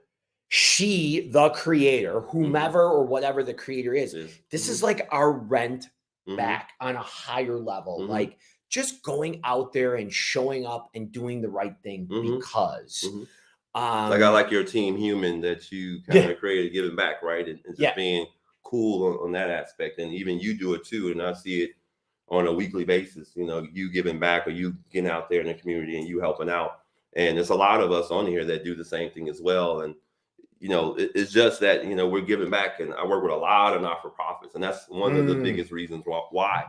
she, the creator, whomever or whatever the creator is. This is like our rent back on a higher level. Like just going out there and showing up and doing the right thing because.
Like I like your team human that you kind of created, giving back, right? And just being cool on that aspect. And even you do it too. And I see it on a weekly basis, you know, you giving back or you getting out there in the community and you helping out. And there's a lot of us on here that do the same thing as well. And, you know, it's just that, you know, we're giving back, and I work with a lot of not-for-profits. And that's one of the biggest reasons why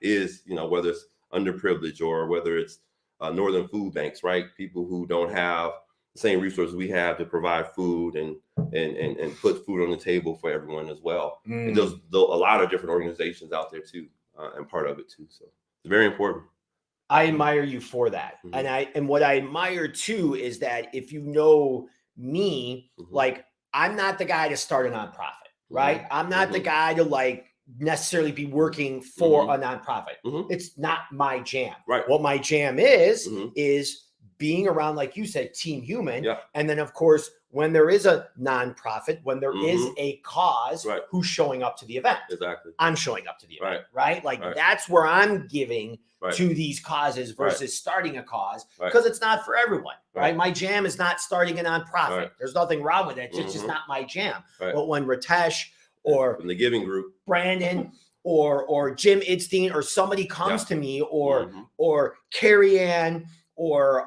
is, you know, whether it's underprivileged or whether it's Northern food banks, right? People who don't have the same resources we have to provide food and put food on the table for everyone as well. And there's a lot of different organizations out there too, and part of it too. So it's very important.
I admire you for that. And what I admire too is that if you know me, like I'm not the guy to start a nonprofit, right? I'm not the guy to like necessarily be working for a nonprofit. It's not my jam.
Right.
What my jam is being around, like you said, team human. And then of course, when there is a nonprofit, when there is a cause, who's showing up to the event?
Exactly.
I'm showing up to the event, right? Like that's where I'm giving to these causes versus starting a cause, because it's not for everyone, right? My jam is not starting a nonprofit. There's nothing wrong with it. It's just not my jam. But when Ritesh or
from the giving group,
Brandon or Jim Idstein or somebody comes to me or Carrie Ann or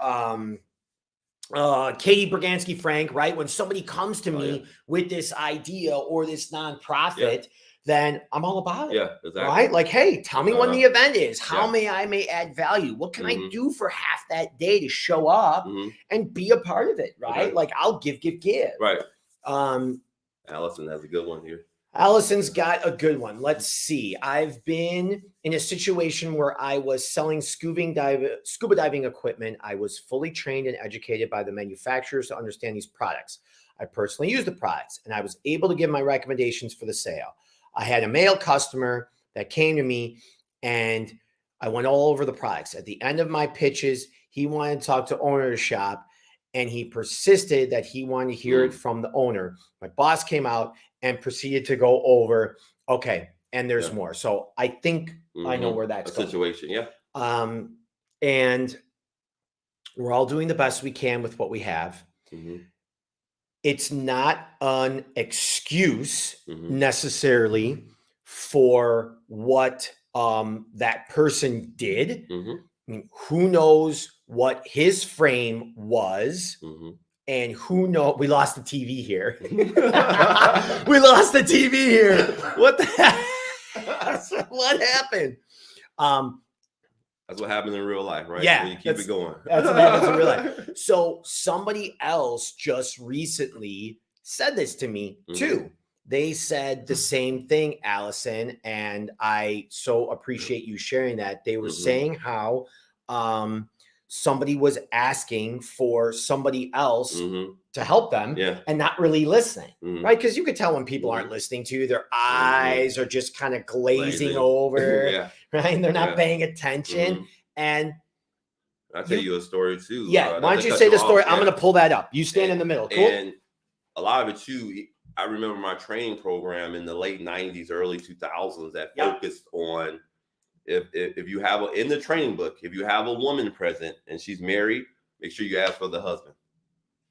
Katie Bragansky Frank, right? When somebody comes to me with this idea or this nonprofit, then I'm all about it.
Exactly.
Right? Like, hey, tell me when the event is. How may I add value? What can I do for half that day to show up and be a part of it? Right? Like I'll give.
Right. Allison has a good one here.
Allison's got a good one. Let's see. I've been in a situation where I was selling scuba diving equipment. I was fully trained and educated by the manufacturers to understand these products. I personally use the products, and I was able to give my recommendations for the sale. I had a male customer that came to me, and I went all over the products. At the end of my pitches, he wanted to talk to owner of the shop, and he persisted that he wanted to hear it from the owner. My boss came out and proceeded to go over, okay, and there's more. So I think I know where that's going.
Situation,
and we're all doing the best we can with what we have. It's not an excuse necessarily for what that person did. I mean, who knows what his frame was, and who knows? We lost the TV here. We lost the TV here. What the heck? What happened?
That's what happens in real life, right?
Yeah,
you keep it going.
That's what happens in real life. So somebody else just recently said this to me too. They said the same thing, Allison, and I so appreciate you sharing that. They were saying how somebody was asking for somebody else to help them and not really listening, right? Because you could tell when people aren't listening to you, their eyes are just kind of glazing over, right? And they're not paying attention. And
I'll tell you a story too.
Why don't you say the story? I'm going to pull that up. You stand in the middle. Cool.
And a lot of it too, I remember my training program in the late 90s, early 2000s that focused on if you have in the training book, if you have a woman present and she's married, make sure you ask for the husband.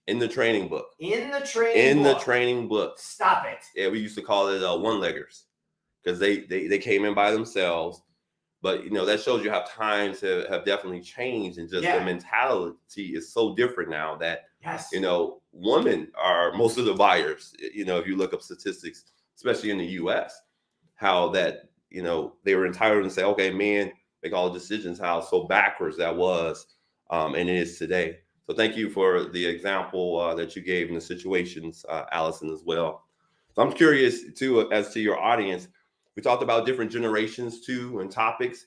In the training book. The training book.
Stop it.
Yeah, we used to call it one-leggers because they came in by themselves. But, you know, that shows you how times have definitely changed, and just the mentality is so different now that, you know, women are most of the buyers. You know, if you look up statistics, especially in the U.S., how that, you know, they were entitled to say, okay, man, make all the decisions, how so backwards that was and it is today. So thank you for the example that you gave in the situations, Allison, as well. So I'm curious too, as to your audience, we talked about different generations too and topics.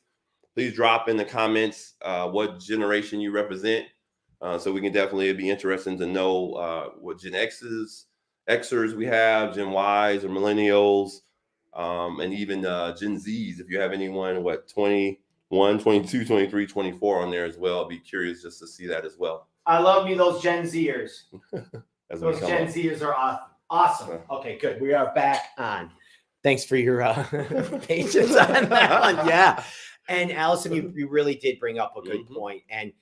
Please drop in the comments what generation you represent. So we can definitely be interested to know what Gen Xers we have, Gen Ys or millennials, and even Gen Zs. If you have anyone, 21, 22, 23, 24 on there as well, I'll be curious just to see that as well.
I love me those Gen Zers. Those Gen Zers are awesome. Okay, good. We are back on. Thanks for your patience on that one. Yeah. And Allison, you really did bring up a good point. And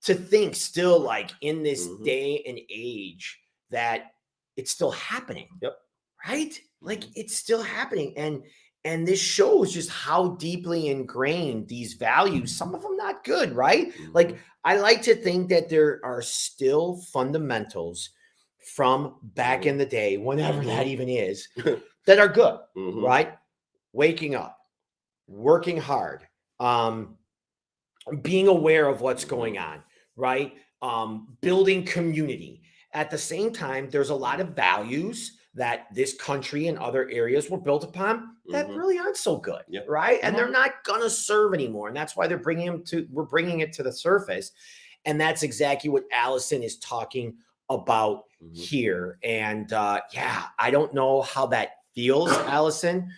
to think still like in this day and age that it's still happening.
Yep.
Right? Like it's still happening. And this shows just how deeply ingrained these values, some of them not good, right? Like I like to think that there are still fundamentals from back in the day, whenever that even is, that are good, right? Waking up, working hard, being aware of what's going on, right? Building community. At the same time, there's a lot of values that this country and other areas were built upon that really aren't so good, right? And they're not gonna serve anymore. And that's why we're bringing it to the surface. And that's exactly what Allison is talking about here. And yeah, I don't know how that feels, Allison.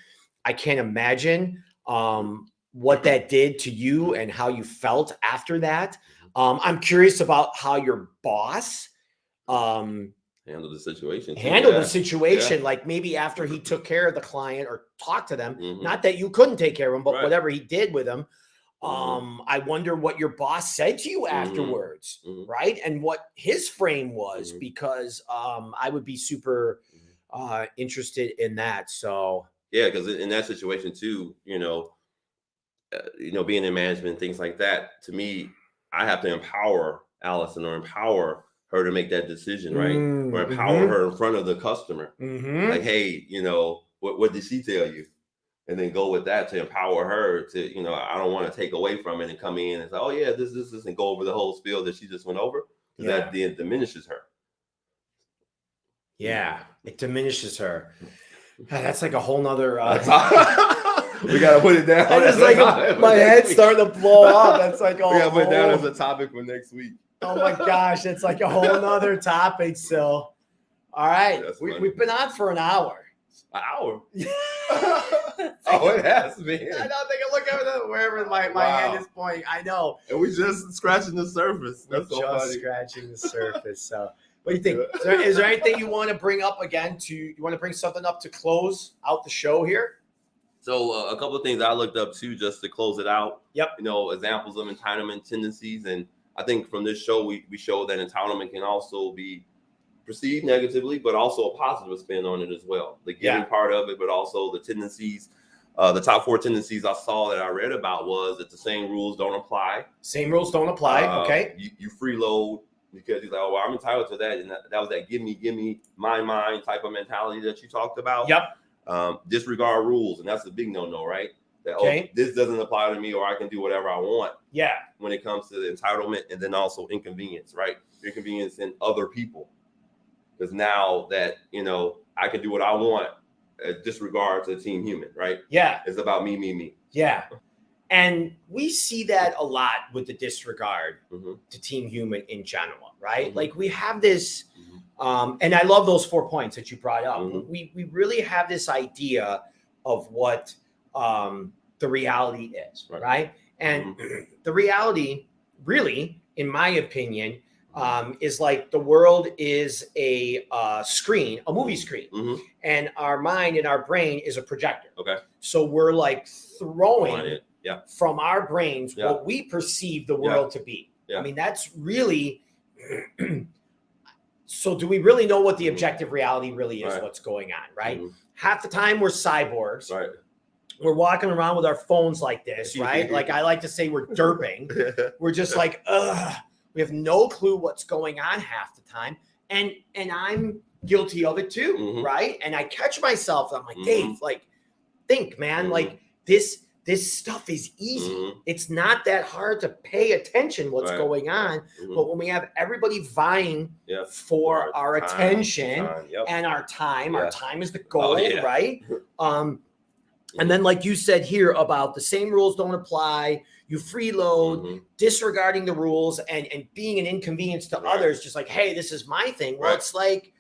I can't imagine what that did to you and how you felt after that. I'm curious about how your boss
handle the situation.
The situation, like maybe after he took care of the client or talked to them. Not that you couldn't take care of him, but whatever he did with them. I wonder what your boss said to you afterwards, right? And what his frame was, because I would be super interested in that. So
yeah, because in that situation too, being in management, things like that, to me, I have to empower Allison or empower her to make that decision, right? Or empower her in front of the customer. Like, hey, what did she tell you? And then go with that to empower her to, I don't want to take away from it and come in and say, oh yeah, this and go over the whole spiel that she just went over. Because that then diminishes her.
Yeah, it diminishes her. That's like a whole nother
we gotta put it down.
It's like my head's starting to blow up. That's like
we gotta put it down as a topic for next week.
Oh my gosh, it's like a whole nother topic. So, all right, we've been on for an hour.
An hour? Oh, it has been.
I know. Take a look over wherever my hand is pointing. I know.
And we just scratching the surface. That's so funny.
Scratching the surface. So, what do you think? Is there anything you want to bring up again? You want to bring something up to close out the show here?
So a couple of things I looked up too, just to close it out.
Yep.
Examples of entitlement tendencies, and I think from this show we show that entitlement can also be perceived negatively, but also a positive spin on it as well. The giving part of it, but also the tendencies. The top 4 tendencies I saw that I read about was that the same rules don't apply.
Same rules don't apply. Okay.
You freeload because you're like, oh, well, I'm entitled to that, and that was that give me mine type of mentality that you talked about.
Yep.
Disregard rules, and that's a big no-no, right? That this doesn't apply to me, or I can do whatever I want.
Yeah.
When it comes to the entitlement, and then also inconvenience, right? Inconvenience in other people, because now that I can do what I want, disregard to Team Human, right?
Yeah.
It's about me.
Yeah. And we see that a lot with the disregard to Team Human in general, right? Like we have this. And I love those 4 points that you brought up. We really have this idea of what the reality is, right? And the reality, really, in my opinion, is like the world is a screen, a movie screen, and our mind and our brain is a projector.
Okay.
So we're like throwing from our brains what we perceive the world to be. I mean, that's really. So do we really know what the objective reality really is, what's going on, right? Half the time we're cyborgs. Right. We're walking around with our phones like this, right? Like I like to say we're derping. We're just like, we have no clue what's going on half the time. And I'm guilty of it too, right? And I catch myself, I'm like, Dave, like, think, man, like this this stuff is easy.
Mm-hmm.
It's not that hard to pay attention what's going on.
Mm-hmm.
But when we have everybody vying for our attention and our time is the goal, right? And then, like you said here about the same rules don't apply, you freeload, disregarding the rules and being an inconvenience to others, just like, hey, this is my thing. Well, it's like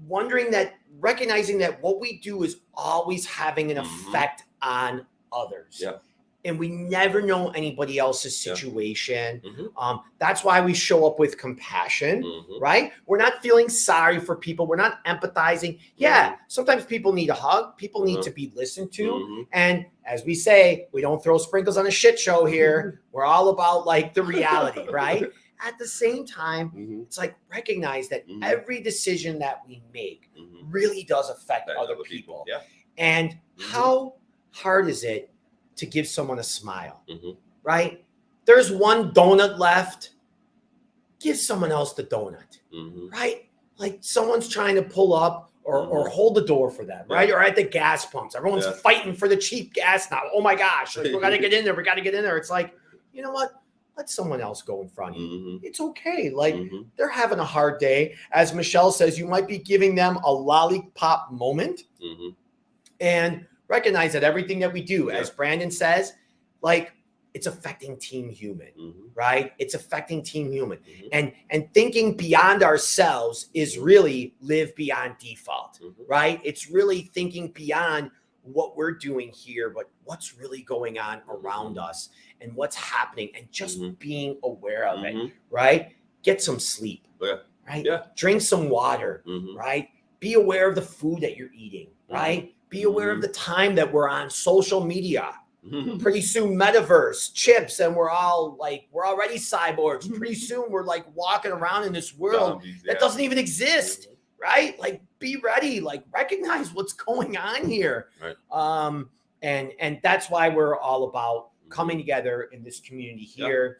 recognizing that what we do is always having an effect on others. Yeah. And we never know anybody else's situation. That's why we show up with compassion, right? We're not feeling sorry for people. We're not empathizing. Yeah, sometimes people need a hug. People need to be listened to. And as we say, we don't throw sprinkles on a shit show here. We're all about like the reality, right? At the same time, it's like recognize that every decision that we make really does affect other people. Yeah. And how hard is it to give someone a smile, right? There's one donut left. Give someone else the donut, right? Like someone's trying to pull up or hold the door for them, right? Or at the gas pumps. Everyone's fighting for the cheap gas now. Oh my gosh, like, we got to get in there. We got to get in there. It's like, you know what? Let someone else go in front of you. It's okay. Like they're having a hard day. As Michelle says, you might be giving them a lollipop moment. And recognize that everything that we do, as Brandon says, like it's affecting Team Human, right? It's affecting Team Human. And thinking beyond ourselves is really live beyond default, right? It's really thinking beyond what we're doing here, but what's really going on around us and what's happening and just being aware of it, right? Get some sleep, right? Drink some water, right? Be aware of the food that you're eating, right? Be aware of the time that we're on social media. Pretty soon, metaverse, chips, and we're already cyborgs. Pretty soon, we're like walking around in this world that doesn't even exist, right? Like, be ready. Like, recognize what's going on here. Right. And that's why we're all about coming together in this community here.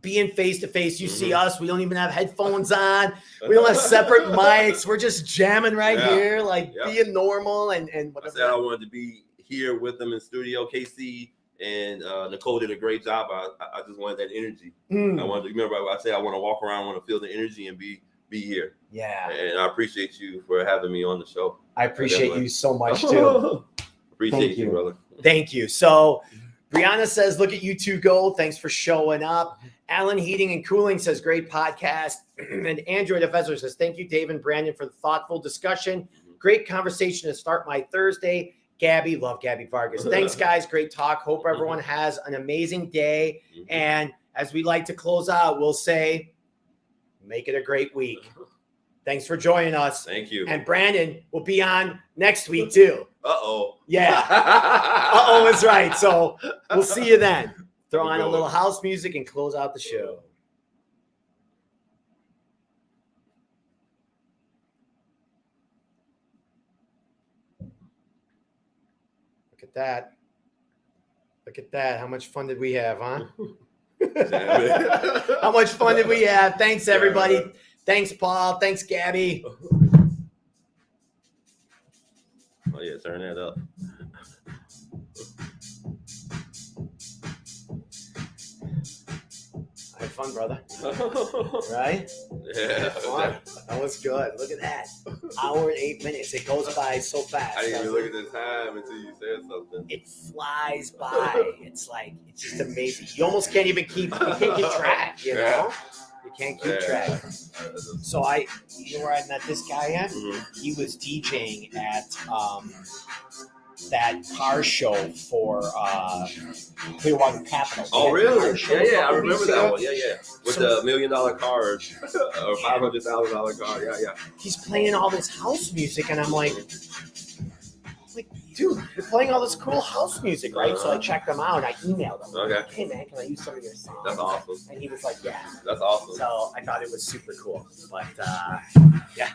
Being face to face, you see us. We don't even have headphones on. We don't have separate mics. We're just jamming here, like being normal and whatever.
I said I wanted to be here with them in studio. KC and Nicole did a great job. I just wanted that energy. I wanted to remember. I said I want to walk around, I want to feel the energy and be here. Yeah. And I appreciate you for having me on the show.
I appreciate you so much too.
Appreciate you, brother.
Thank you. So Brianna says, look at you two go. Thanks for showing up. Alan Heating and Cooling says, great podcast. And Android Professor says, thank you, Dave and Brandon, for the thoughtful discussion. Great conversation to start my Thursday. Gabby, love Gabby Vargas. Thanks, guys. Great talk. Hope everyone has an amazing day. And as we like to close out, we'll say, make it a great week. Thanks for joining us.
Thank you.
And Brandon will be on next week, too.
Uh-oh.
Yeah. Uh-oh is right. So we'll see you then. Throw on a little house music and close out the show. Look at that. Look at that. How much fun did we have, huh? How much fun did we have? Thanks, everybody. Thanks, Paul. Thanks, Gabby.
Oh, yeah. Turn that up.
I had fun, brother. Right?
Yeah.
Fun. That was good. Look at that. Hour and 8 minutes. It goes by so fast.
I didn't even look at the time until you said something.
It flies by. It's just amazing. You almost can't even keep track, you know? You can't keep track. So you know where I met this guy at? He was DJing at that car show for Clearwater Capital.
Oh, really? Yeah, I remember that one. Yeah. With the $1 million cars or $500,000 car. Yeah.
He's playing all this house music, and I'm like, dude, you're playing all this cool house music, right? So I checked him out, and I emailed him.
Okay.
Like, hey, man, can I use some of your songs?
That's awesome.
And he was like, yeah.
That's awesome.
So I thought it was super cool. But, yeah.